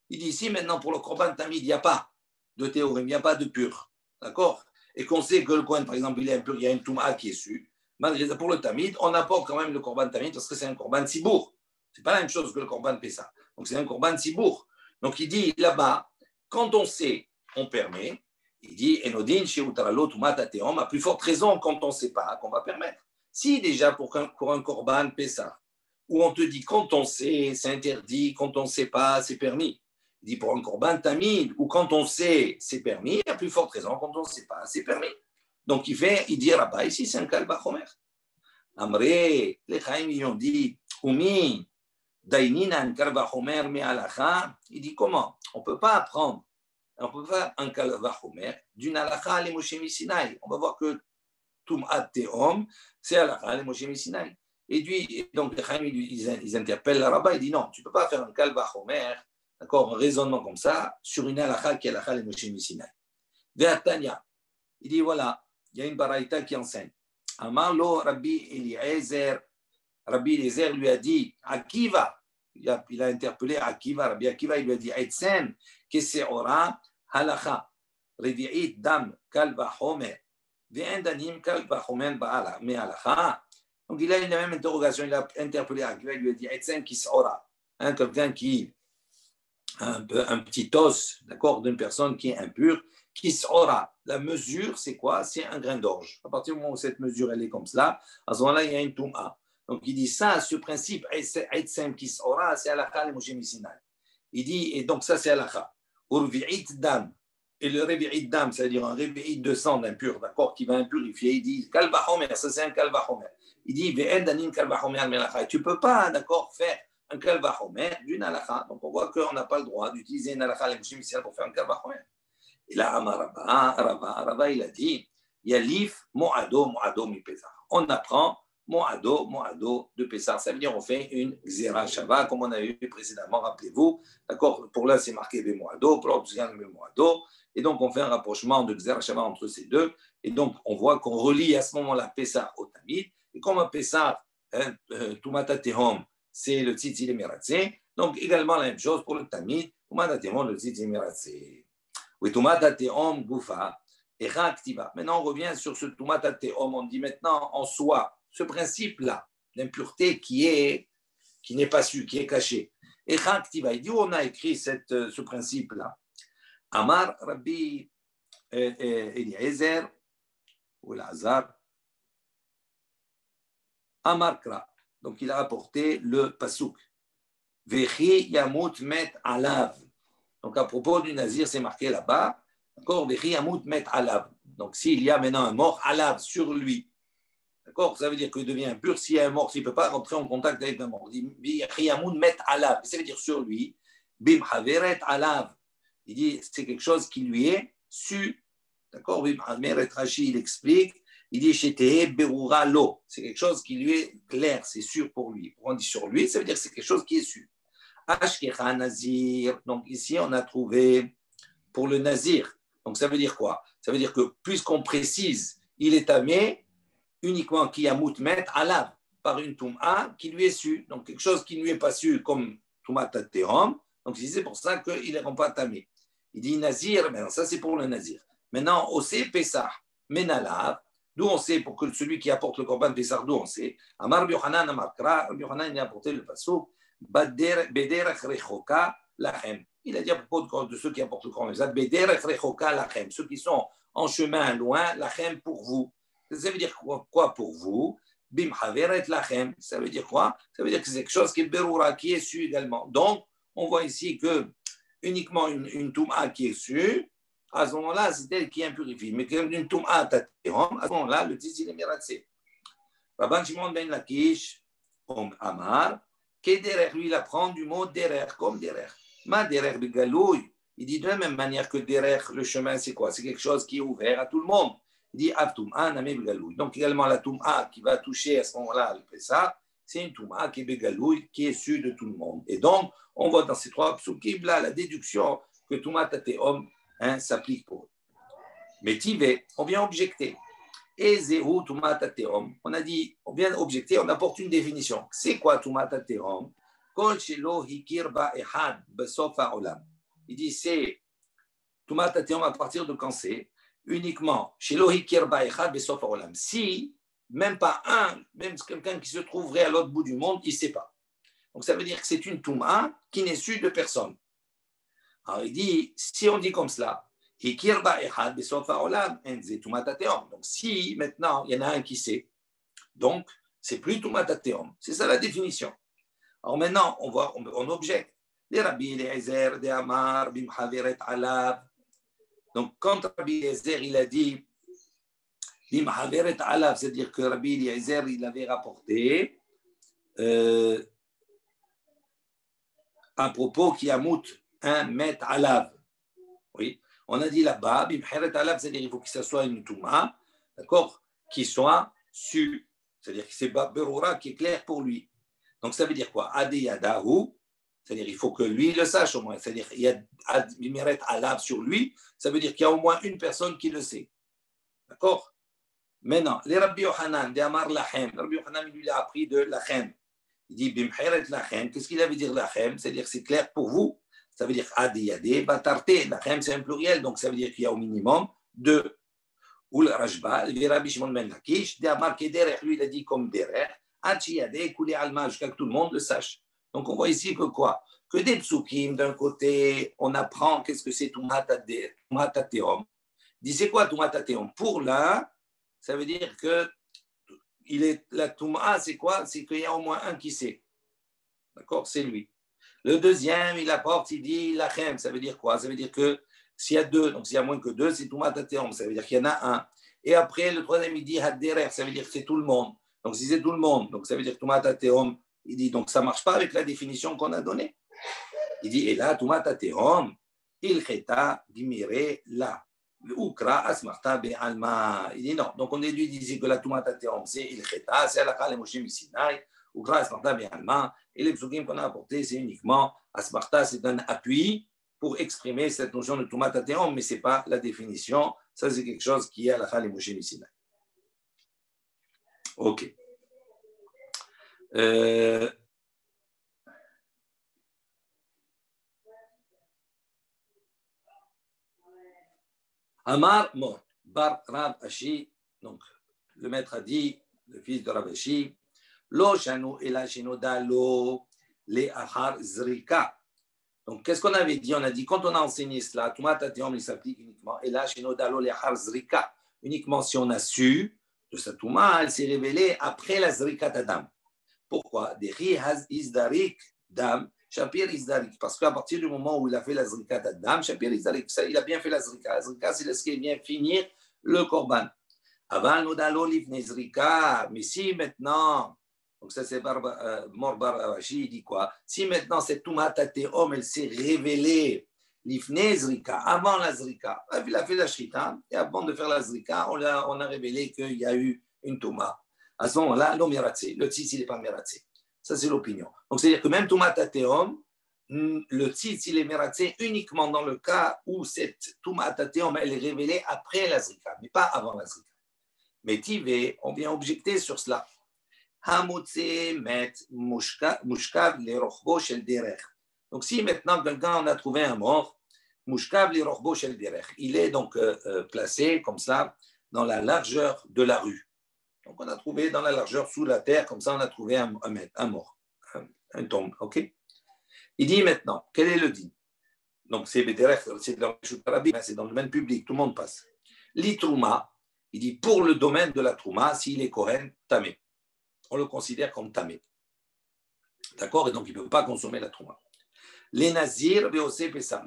Il dit ici, maintenant, pour le Korban Tamid, il n'y a pas de théorim, il n'y a pas de pur. D'accord? Et qu'on sait que le Kohen, par exemple, il est impur, il y a une Toum'a qui est su. Malgré ça, pour le Tamid, on apporte quand même le Korban Tamid parce que c'est un Korban Sibour. Ce n'est pas la même chose que le Korban Pessah. Donc, c'est un Korban Sibour. Donc, il dit là-bas, quand on sait, on permet. Il dit, Enodin, Sheutralo Toum'a Tateom, à plus forte raison quand on ne sait pas qu'on va permettre. Si déjà pour un Korban Pessah, où on te dit quand on sait, c'est interdit, quand on ne sait pas, c'est permis. Il dit pour un Korban Tamid, où quand on sait, c'est permis, à plus forte raison, quand on ne sait pas, c'est permis. Donc il dit Rabba, ici c'est un Kal Vachomer. Amré, les Chaim, ils ont dit, Umi, Dainina, un Kal Vachomer, mais Alacha, il dit comment? On ne peut pas apprendre, on peut pas un Kal Vachomer d'une Alacha les Moshe Sinai. On va voir que Tum'at Te'om, c'est Alacha les Moshe Sinai. Et donc les Chaim, ils interpellent le Rabba, ils disent non, tu ne peux pas faire un Kal Vachomer, d'accord, un raisonnement comme ça, sur une Alacha qui est Alacha les Moshe Sinai. Ve'atanya, il dit voilà, il y a une baraïta qui enseigne. Amarlo Rabbi Eliezer lui a dit, Akiva, il a interpellé Akiva, Rabbi Akiva, il lui a dit, Etsen, Keseora, Halacha, Revi'it Dam, Kalva Homer, Ve'en Danim, Kalva Homer, Ba'ala, mais Halacha. Donc il a une même interrogation, il a interpellé Akiva, il lui a dit, Etsen, Keseora, quelqu'un qui un petit os, d'accord, d'une personne qui est impure, qui sera. La mesure, c'est quoi? C'est un grain d'orge. À partir du moment où cette mesure, elle est comme cela, à ce moment-là, il y a une toum'a. Donc, il dit ça, ce principe, Eitsem qui sera, c'est Alakha, le Moshe Sinai. Il dit, et donc ça, c'est Alakha. Urvi'it dam. Et le revi'it dam, c'est-à-dire un revi'it de sang d'impur, d'accord, qui va impurifier, il dit, Kalva Homer, ça c'est un Kalva Homer. Il dit, Ve'en danim Kalva Homer melakha. Tu ne peux pas, d'accord, faire un Kalva Homer d'une Alakha. Donc, on voit qu'on n'a pas le droit d'utiliser une Alakha, le Moshe Sinai, pour faire un Kalva Homer. Et là, Rava, il a dit, Yalif Moado mi Pesach. On apprend Moado de Pesach. Ça veut dire on fait une Xera Shava, comme on a eu précédemment, rappelez-vous. D'accord? Pour l'un, c'est marqué Moado, pour l'autre, c'est Moado. Et donc, on fait un rapprochement de Xera Shava entre ces deux. Et donc, on voit qu'on relie à ce moment-là Pesach au Tamid. Et comme un Pesach, Tumata Tehom, c'est le Tzitzi Meratze. Donc, également la même chose pour le Tamid, Tumata Tehom, le Tzitzi Meratze. Maintenant, on revient sur ce Tumata Te'om. On dit maintenant en soi, ce principe-là, l'impureté qui n'est pas su, qui est caché. Il dit où on a écrit ce principe-là. Amar Rabbi Eliezer ou Lazar Amarkra. Donc, il a apporté le pasuk. Vechi yamut met alav. Donc, à propos du nazir, c'est marqué là-bas, d'accord, donc, s'il y a maintenant un mort alav sur lui, d'accord, ça veut dire qu'il devient impur. S'il y a un mort, s'il ne peut pas rentrer en contact avec un mort, il dit, ça veut dire sur lui, bim haveret alav. Il dit, c'est quelque chose qui lui est su, d'accord, bim haveret Rashi, il explique, il dit, cheteh berura lo, c'est quelque chose qui lui est clair, c'est sûr pour lui. Quand on dit sur lui, ça veut dire que c'est quelque chose qui est sûr. Ashkecha Nazir. Donc ici, on a trouvé pour le Nazir. Donc ça veut dire quoi? Ça veut dire que puisqu'on précise, il est tamé uniquement qui a moutmet alav par une toum'a qui lui est su. Donc quelque chose qui ne lui est pas su comme toum'a tatéhom. Donc c'est pour ça qu'il ne rend pas tamé. Il dit Nazir, mais ça c'est pour le Nazir. Maintenant, on sait Pessah, Menalav. D'où on sait pour que celui qui apporte le Korban Pessah, d'où on sait. Amar Biohanan Amarkra, Biohanan il a apporté le pasuk. Il a dit à propos de ceux qui apportent le Korban Pessah, ceux qui sont en chemin loin, lachem pour vous. Ça veut dire quoi pour vous? Bim haveret lachem. Ça veut dire quoi? Ça veut dire que c'est quelque chose qui est beroura, qui est su également. Donc, on voit ici que uniquement une toum'a qui est su, à ce moment-là, c'est elle qui impurifie. Mais comme une toum'a tatéhom, à ce moment-là, le tzitzi est miratsé. Rabban Shimon ben Lakish, Amar, Kederer, lui, il apprend du mot derer, comme derer. Ma derer begalouy. Il dit de la même manière que derer, le chemin, c'est quoi? C'est quelque chose qui est ouvert à tout le monde. Il dit avtum'a name begalouy. Donc également la tum'a qui va toucher à ce moment-là le Pessah, c'est une Touma qui est Begalouille, qui est issue de tout le monde. Et donc, on voit dans ces trois psukim là la déduction que Touma Tateom s'applique pour eux. Mais Tivé, on vient objecter. Et Zéhou Touma Tateom, on a dit, on vient objecter, on apporte une définition. C'est quoi Touma Tateom? Kol Shelo Hikir Ba'ehad Besof Ha'olam. Il dit, c'est Touma Tateom à partir de quand c'est uniquement Shelo Hikir Ba'ehad Besof Ha'olam. Si même pas un, même quelqu'un qui se trouverait à l'autre bout du monde, il ne sait pas. Donc ça veut dire que c'est une Touma qui n'est issue de personne. Alors il dit, si on dit comme cela, donc si maintenant il y en a un qui sait, donc c'est plus Toumat Teom. C'est ça la définition. Alors maintenant on objecte. Les Rabbi Eliezer de Amar bimhaveret alav. Donc quand Rabbi Eliezer il a dit bimhaveret alav, c'est-à-dire que Rabbi Eliezer il avait rapporté à propos qui amout un met alav. Oui. On a dit là-bas, bimhaveret alav, c'est-à-dire qu'il faut que ce soit une touma, d'accord, qui soit su, c'est-à-dire que c'est beroura qui est clair pour lui. Donc ça veut dire quoi? Adeyadahu, c'est-à-dire il faut que lui le sache au moins, c'est-à-dire il y a bimhaveret alav sur lui, ça veut dire qu'il y a au moins une personne qui le sait. D'accord? Maintenant, les Rabbi Yohanan, de Amar Lachem, Rabbi Yohanan lui a appris de Lachem. Il dit bimhaveret Lachem, qu'est-ce qu'il avait dire Lachem? C'est-à-dire c'est clair pour vous. Ça veut dire Adiyade, Batarte, Lachem c'est un pluriel, donc ça veut dire qu'il y a au minimum deux. Ou le Rajba, le Rabbi Shimon ben Lakish, de Amar Kederech, lui il a dit comme Derech, Achiyade, Kouli Alma, jusqu'à que tout le monde le sache. Donc on voit ici que quoi? Que des psukim, d'un côté, on apprend qu'est-ce que c'est Toumat Teom. Dit c'est quoi Toumat Teom? Pour l'un, ça veut dire que la Touma, c'est quoi? C'est qu'il y a au moins un qui sait. D'accord? C'est lui. Le deuxième, il apporte, il dit Lachem, ça veut dire quoi? Ça veut dire que s'il y a deux, donc s'il y a moins que deux, c'est Toumat Teom, ça veut dire qu'il y en a un. Et après, le troisième, il dit Hadderer, ça veut dire que c'est tout le monde. Donc si c'est tout le monde, donc ça veut dire Toumat Teom, il dit donc ça ne marche pas avec la définition qu'on a donnée. Il dit, et là, Toumat Teom, il cheta dimire la. Ukra asmarta be alma. Il dit non. Donc on déduit d'ici que la Toumat Teom, c'est il cheta, c'est Alakha le Moshe Misinaï. Ukra asmarta be alma. Et les psukim qu'on a apportés, c'est uniquement asmarta, c'est un appui pour exprimer cette notion de Toumat Teom, mais ce n'est pas la définition. Ça, c'est quelque chose qui est Alakha le Moshe Misinaï. Ok. Amar Mor, Bar Rav Ashi, donc le maître a dit, le fils de Rav Ashi, Lo Shanu Ela Shinoda Lo Le Ahar Zrika. Donc qu'est-ce qu'on avait dit? On a dit, quand on a enseigné cela, Toumat Teom, il s'applique uniquement Ela Shinoda Lo Le Ahar Zrika, uniquement si on a su de sa Touma, elle s'est révélée après la Zrika Tadam. Pourquoi? Des Rihaz Izdarik Dam. Shapir Izdarik, parce qu'à partir du moment où il a fait la Zrika Tadam, Shapir Izdarik, il a bien fait la Zrika. La Zrika, c'est ce qui vient finir le Korban. Avant Nodalo Livne Zrika, mais si maintenant, donc ça c'est Mor Bar Avashi, il dit quoi? Si maintenant cette Toumat Teom, elle s'est révélée, Livne Zrika, avant la Zrika, il a fait la Shrita, et avant de faire la Zrika, on a révélé qu'il y a eu une Touma. À ce moment-là, non Miratsé, le tzitz, il n'est pas Miratsé. Ça, c'est l'opinion. Donc, c'est-à-dire que même Toumat Teom, le tzitz, il est meratzé uniquement dans le cas où cette Toumat Teom, elle est révélée après la Zrika, mais pas avant la Zrika. Mais Tivé, on vient objecter sur cela. Hamutse met mushkav le rochbo shel derech. Donc, si maintenant quelqu'un on a trouvé un mort, mushkav le rochbo shel derech, il est donc placé comme ça dans la largeur de la rue. Donc, on a trouvé dans la largeur, sous la terre, comme ça, on a trouvé un mort, un tombe, ok? Il dit maintenant, quel est le din? Donc, c'est dans le domaine public, tout le monde passe. L'itrouma, il dit, pour le domaine de la trouma, s'il est Kohen, tamé. On le considère comme tamé. D'accord? Et donc, il ne peut pas consommer la trouma. Les nazirs,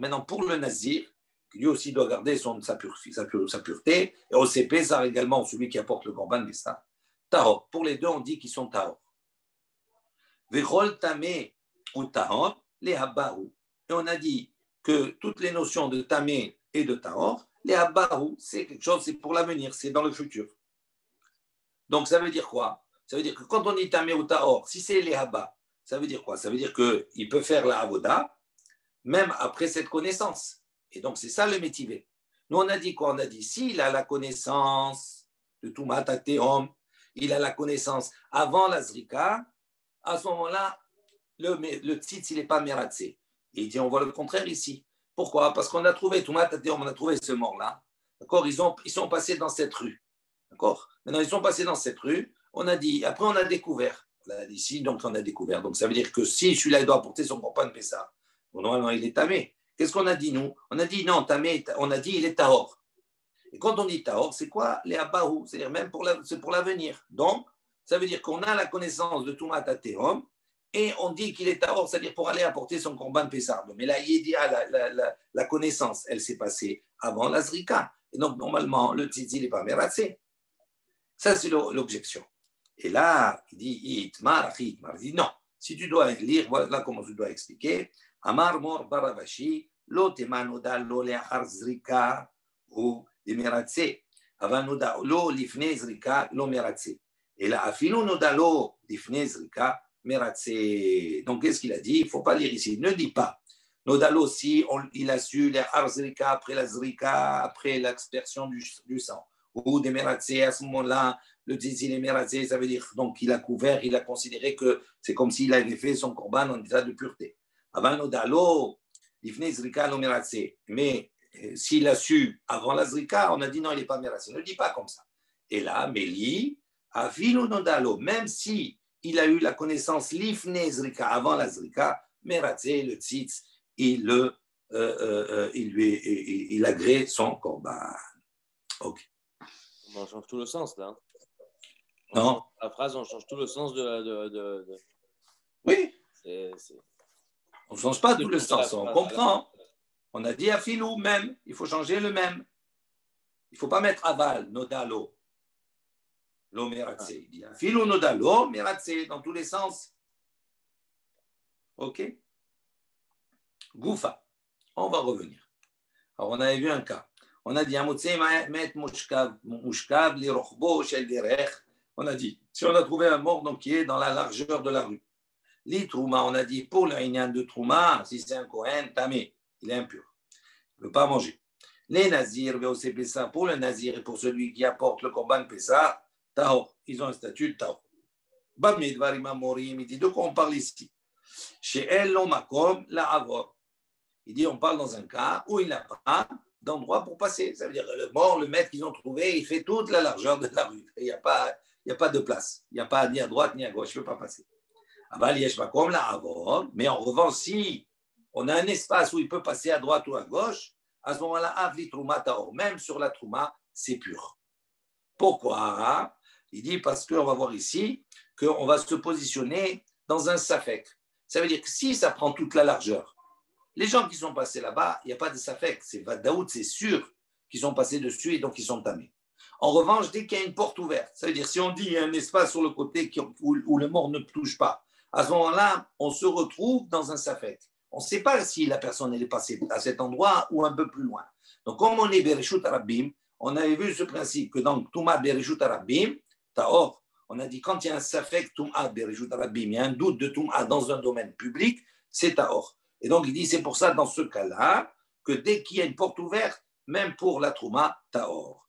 maintenant, pour le nazir, lui aussi doit garder sa pureté, et OCP, ça également, celui qui apporte le korban Bessa. Tahor. Pour les deux, on dit qu'ils sont Tahor. Vechol Tamé ou Tahor, les Habahu. Et on a dit que toutes les notions de Tamé et de Tahor, les Habahu, c'est quelque chose, c'est pour l'avenir, c'est dans le futur. Donc ça veut dire quoi? Ça veut dire que quand on dit tamé ou tahor, si c'est les haba, ça veut dire quoi? Ça veut dire qu'il peut faire la avoda même après cette connaissance. Et donc, c'est ça le métivé. Nous, on a dit quoi? On a dit, s'il a la connaissance de Tumat Ateom, il a la connaissance avant la Zrika, à ce moment-là, le tzitz, il n'est pas Meratse. Et il dit, on voit le contraire ici. Pourquoi? Parce qu'on a trouvé Tumat Ateom, on a trouvé ce mort-là. D'accord? Ils sont passés dans cette rue. D'accord? Maintenant, ils sont passés dans cette rue. On a dit, après, on a découvert. On a dit, ici, donc on a découvert. Donc, ça veut dire que si celui-là, il doit apporter son corban Pessah, bon, normalement, il est tamé. Qu'est-ce qu'on a dit, nous? On a dit, non, tamé, on a dit, il est tahor. Et quand on dit tahor, c'est quoi? Les abahu, c'est-à-dire même c'est pour l'avenir. Donc, ça veut dire qu'on a la connaissance de Tumat Ateom et on dit qu'il est tahor, c'est-à-dire pour aller apporter son corban Pessah. Mais là, la connaissance, elle s'est passée avant la Zrika. Et donc, normalement, le tzitz, il n'est pas mératsé. Ça, c'est l'objection. Et là, il dit, Itmar. Il dit, non, si tu dois lire, voilà comment tu dois expliquer. Amar mor baravashi, lo temanoda lo leachar zrika ou meratse. Avanoda lo lifne zrika lo meratse. Et là, afilou noda lo lifne zrika meratse. Donc, qu'est-ce qu'il a dit? Il ne faut pas lire ici. Ne dis pas. Nodalo, si il a su les zrika après la zrika, après l'expersion du sang. Ou des mératsés, à ce moment-là, le tzitz est mératsé, ça veut dire donc qu'il a couvert, il a considéré que c'est comme s'il avait fait son korban en état de pureté. Avant l'odalo, l'ifne zrika lo mératsé. Mais s'il a su avant la zrika, on a dit non, il n'est pas mératsé. Ne le dis pas comme ça. Et là, Méli, afilo nodalo, même si il a eu la connaissance l'ifne zrika avant la zrika, mératsé, le tzitz, il agrée son korban. Ok. On change tout le sens, là. Non. La phrase, on change tout le sens de... Oui. On ne change pas tout le sens, on comprend. On a dit afilou même, il faut changer le même. Il ne faut pas mettre aval, nodalo. Lo meratse. Il dit afilou nodalo, meratse, dans tous les sens. Ok. Goufa. On va revenir. Alors, on avait vu un cas. On a dit, on a dit, si on a trouvé un mort donc, qui est dans la largeur de la rue. Li trouma, on a dit, pour l'Aïnyan de trouma, si c'est un Kohen, tamé, il est impur. Il ne peut pas manger. Les Nazirs, pour le Nazir et pour celui qui apporte le Korban Pessah, tahor, ils ont un statut de tahor. Il dit, de quoi on parle ici? Chez El Makom, la Avor. Il dit, on parle dans un cas où il n'a pas d'endroit pour passer. Ça veut dire le mort, le maître qu'ils ont trouvé, il fait toute la largeur de la rue. Il n'y a pas de place. Il n'y a pas ni à droite ni à gauche. Je ne peux pas passer. Mais en revanche, si on a un espace où il peut passer à droite ou à gauche, à ce moment-là, même sur la trouma, c'est pur. Pourquoi? Il dit parce qu'on va voir ici qu'on va se positionner dans un safek. Ça veut dire que si ça prend toute la largeur, les gens qui sont passés là-bas, il n'y a pas de safek, c'est Vadaout, c'est sûr qu'ils sont passés dessus et donc ils sont tamés. En revanche, dès qu'il y a une porte ouverte, ça veut dire si on dit qu'il y a un espace sur le côté où le mort ne touche pas, à ce moment-là, on se retrouve dans un safek. On ne sait pas si la personne elle est passée à cet endroit ou un peu plus loin. Donc, comme on est Bereshut Arabim, on avait vu ce principe que dans Touma Bereshut Arabim, Tahor, on a dit quand il y a un safek Touma Bereshut Arabim, il y a un doute de Touma dans un domaine public, c'est Tahor. Et donc, il dit, c'est pour ça, dans ce cas-là, que dès qu'il y a une porte ouverte, même pour la Trouma, Tahor.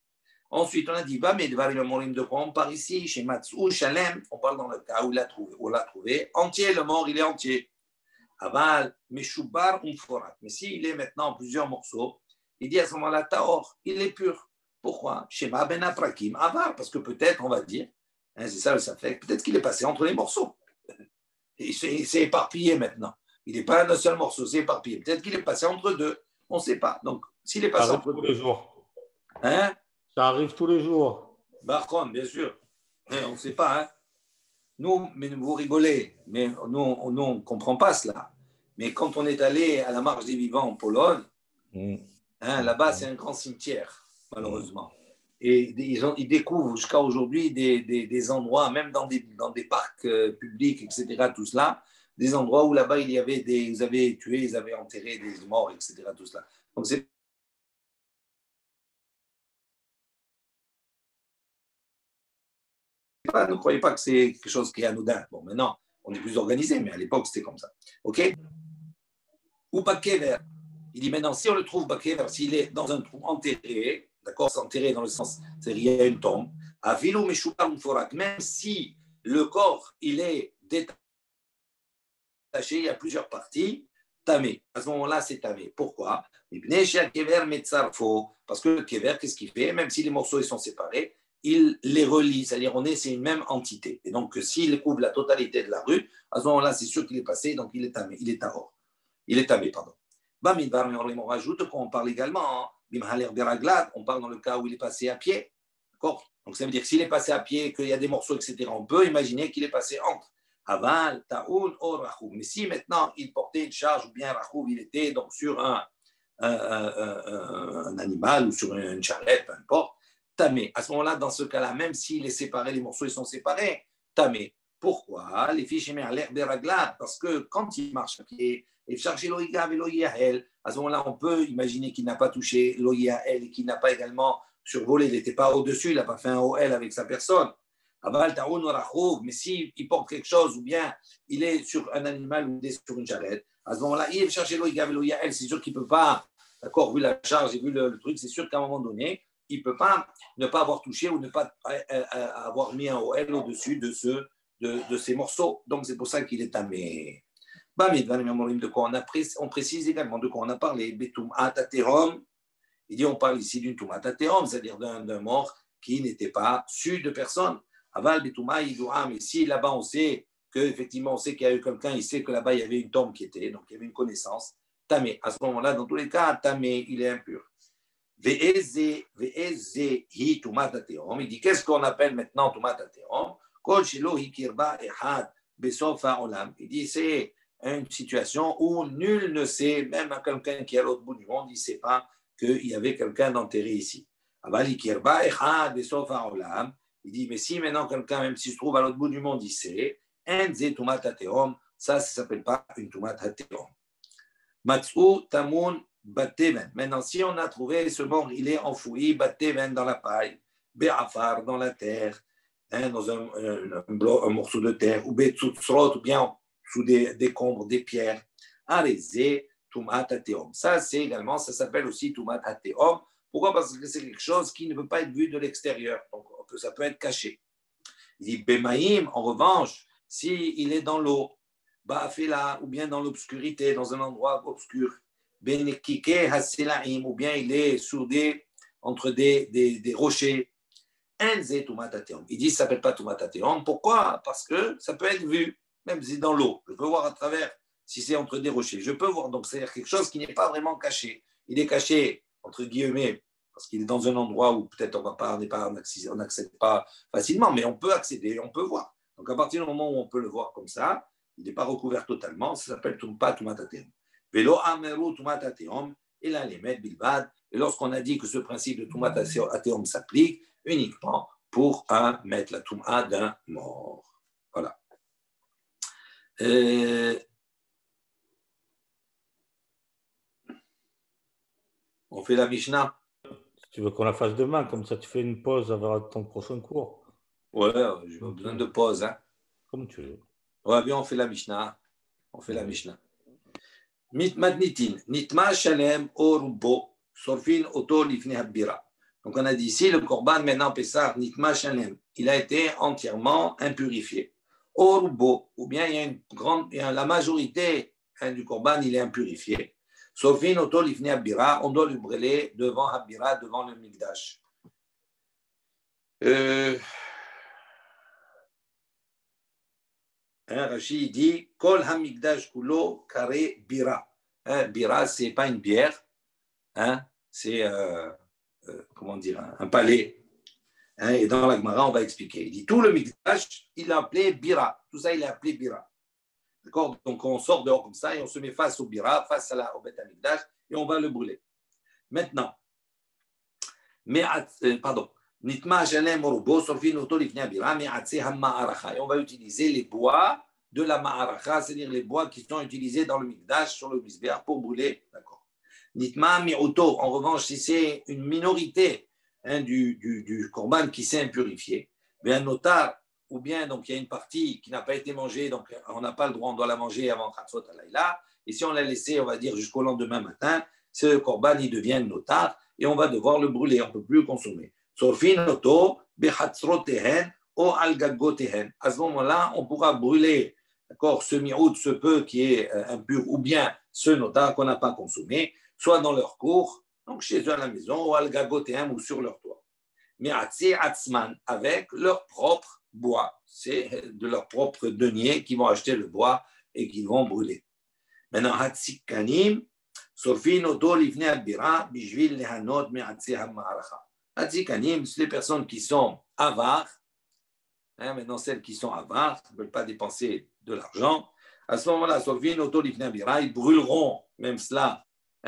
Ensuite, on a dit, mais le morim de quoi on parle ici, chez Matsou, Shalem, on parle dans le cas où on l'a trouvé, entier, le mort, il est entier. Aval, Meshubar, Umforat. Mais s'il est maintenant en plusieurs morceaux, il dit à ce moment-là, Tahor, il est pur. Pourquoi? Shema ben Aprakim, Avar, parce que peut-être, on va dire, hein, c'est ça le safek, peut-être qu'il est passé entre les morceaux. Il s'est éparpillé maintenant. Il n'est pas un seul morceau, c'est éparpillé. Peut-être qu'il est passé entre deux. On ne sait pas. Donc, s'il est passé entre deux. Tous les jours. Hein? Ça arrive tous les jours. Barcon, bien sûr. On ne sait pas. Hein? Nous, mais vous rigolez, mais nous, on ne comprend pas cela. Mais quand on est allé à la Marche des Vivants en Pologne, hein, là-bas, c'est un grand cimetière, malheureusement. Et ils découvrent jusqu'à aujourd'hui des endroits, même dans des parcs publics, etc., tout cela, des endroits où là-bas, ils avaient tué, ils avaient enterré des morts, etc., tout cela. Donc, c'est Ne croyez pas que c'est quelque chose qui est anodin. Bon, maintenant, on est plus organisé, mais à l'époque, c'était comme ça. OK? Ou bakever. Il dit maintenant, si on le trouve bakever, s'il est dans un trou enterré, d'accord, c'est enterré dans le sens, c'est il y a une tombe, avilu meshubar muforak, même si le corps, il est détaché, il y a plusieurs parties, tamé. À ce moment-là, c'est tamé. Pourquoi? Parce que le kever, qu'est-ce qu'il fait? Même si les morceaux ils sont séparés, il les relie, c'est-à-dire c'est une même entité. Et donc, s'il couvre la totalité de la rue, à ce moment-là, c'est sûr qu'il est passé, donc il est tamé, il est tahor. Il est tamé, pardon. Bamidbar, on rajoute qu'on parle également, on parle dans le cas où il est passé à pied. D'accord? Donc, ça veut dire que s'il est passé à pied, qu'il y a des morceaux, etc., on peut imaginer qu'il est passé entre. Aval, Taoun, Or, Rachoub. Mais si maintenant il portait une charge, ou bien Rachoub, il était donc sur un animal ou sur une charrette, peu importe, tamé. À ce moment-là, dans ce cas-là, même s'il est séparé, les morceaux ils sont séparés, tamé. Pourquoi? Les fiches émettent l'air des raglates, parce que quand il marche à pied, et chercher l'oïgav et l'oïahel, à ce moment-là, on peut imaginer qu'il n'a pas touché l'oïahel et qu'il n'a pas également survolé, il n'était pas au-dessus, il n'a pas fait un OL avec sa personne. Mais s'il porte quelque chose, ou bien il est sur un animal ou il est sur une charrette, à ce moment-là, il va chercher l'oïgav et l'oïahel, c'est sûr qu'il ne peut pas, d'accord, vu la charge et vu le truc, c'est sûr qu'à un moment donné, il ne peut pas ne pas avoir touché ou ne pas avoir mis un OL au-dessus de ces morceaux. Donc, c'est pour ça qu'il est tamé. De quoi on précise également de quoi on a parlé. Il dit on parle ici d'une tumat aterom, c'est-à-dire d'un mort qui n'était pas su de personne. Aval betuma idoua, mais si là-bas on sait qu'effectivement on sait qu'il y a eu quelqu'un, il sait que là-bas il y avait une tombe qui était, donc il y avait une connaissance. Tamé. À ce moment-là, dans tous les cas, tamé, il est impur. Ve'eze hi tumat aterom. Il dit qu'est-ce qu'on appelle maintenant tumat aterom? Kol shelo hi kirba ehad besof ha'olam. Il dit c'est une situation où nul ne sait, même à quelqu'un qui est à l'autre bout du monde, il ne sait pas qu'il y avait quelqu'un d'enterré ici. Il dit, mais si maintenant quelqu'un, même s'il se trouve à l'autre bout du monde, il sait, ça ne s'appelle pas une tumat haterom. Matzou tamun bateven. Maintenant, si on a trouvé ce mort, il est enfoui, bateven dans la paille, be'afar dans la terre, dans un morceau de terre, ou betzutzrot, ou bien sous des décombres, des pierres. Arézé, tumat hateom. Ça, c'est également, ça s'appelle aussi tumat hateom. Pourquoi? Parce que c'est quelque chose qui ne peut pas être vu de l'extérieur. Donc, ça peut être caché. Il dit, Bemaïm, en revanche, s'il est dans l'eau, Ba'afela, ou bien dans l'obscurité, dans un endroit obscur, Benekike haselaim, ou bien il est entre des rochers, Enze tumat hateom. Il dit, ça ne s'appelle pas tumat hateom. Pourquoi? Parce que ça peut être vu. Même si c'est dans l'eau, je peux voir à travers, si c'est entre des rochers, je peux voir. Donc, c'est quelque chose qui n'est pas vraiment caché. Il est caché, entre guillemets, parce qu'il est dans un endroit où peut-être on n'accède pas facilement, mais on peut accéder, on peut voir. Donc, à partir du moment où on peut le voir comme ça, il n'est pas recouvert totalement, ça s'appelle tumat hateom. Velo ameru tumat hateom, et là, les mettre bilvad. Et lorsqu'on a dit que ce principe de tumat hateom s'applique uniquement pour mettre la tumat d'un mort. Voilà. On fait la Mishnah. Si tu veux qu'on la fasse demain, comme ça tu fais une pause avant ton prochain cours. Ouais, j'ai besoin de pause. Hein. Comme tu veux. Ouais, bien, on fait la Mishnah. On fait la Mishnah. Mitmatnitin, nitma shalem orubo, sorfin oto lifne habira. Donc on a dit ici, le korban maintenant Pessah, nitma shalem, il a été entièrement impurifié. Orubo, ou bien la majorité du korban, il est impurifié. Sorfin oto lifne habira, on doit le brûler devant habira, devant le mikdash. Rashi dit Kol hamikdash kulo kare bira. Bira, ce n'est pas une bière, c'est comment dire, un palais. Et dans la Gemara, on va expliquer. Il dit tout le mikdash, il l'a appelé bira. Tout ça, il l'a appelé bira. D'accord? Donc on sort dehors comme ça et on se met face au bira, face au Beth Amikdash et on va le brûler. Maintenant, pardon. Nitma shalem orubo sorfin oto lifnei habira me'atze ha'ma'aracha. Et on va utiliser les bois de la ma'aracha, c'est-à-dire les bois qui sont utilisés dans le mikdash, sur le misbéach, pour brûler. D'accord. Nitma mi'oto. En revanche, si c'est une minorité du korban qui s'est impurifié, bien notar ou bien donc il y a une partie qui n'a pas été mangée, donc on n'a pas le droit, on doit la manger avant Khatsot Alayla. Et si on l'a laissé, on va dire, jusqu'au lendemain matin, ce korban, il devient notar et on va devoir le brûler, on ne peut plus le consommer. Sorfin oto bechatzrotehen o al gagotehen. À ce moment-là, on pourra brûler, d'accord, ce miout, ce peu qui est impur, ou bien ce notar qu'on n'a pas consommé, soit dans leur cour, donc chez eux à la maison, ou al gagotehen, ou sur leur toit. Mi'atzi atzman, avec leur propre bois. C'est de leur propre denier qui vont acheter le bois et qui vont brûler. Maintenant, Hatzikanim, Sorfin Oto Livne Albira, Bijvil Lehanot Me'atzi Hamaracha. Hatzikanim, c'est les personnes qui sont avares. Maintenant, celles qui sont avares, ne veulent pas dépenser de l'argent. À ce moment-là, Sorfin Oto Livne Albira, ils brûleront, même cela,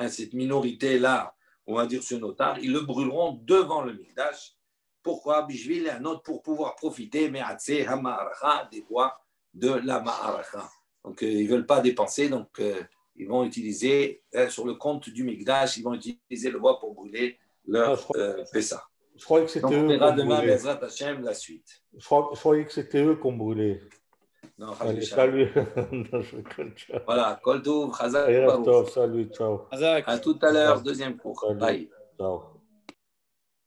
cette minorité-là, on va dire ce notar, ils le brûleront devant le Mikdash. Pourquoi? Bijvil Lehanot, pour pouvoir profiter, Me'atzi Hamaracha, des bois de la Ma'aracha. Donc, ils ne veulent pas dépenser, donc ils vont utiliser, sur le compte du Mikdash, ils vont utiliser le bois pour brûler leur Pessah. Je croyais que c'était eux. On verra demain, Bezrat Hashem, la suite. Je croyais que c'était eux qu'on brûlait. Non, allez, salut. Voilà, Kol Tov, Chazak, Baruch. Salut, ciao. À tout à l'heure, deuxième cours. Salut. Bye. Ciao.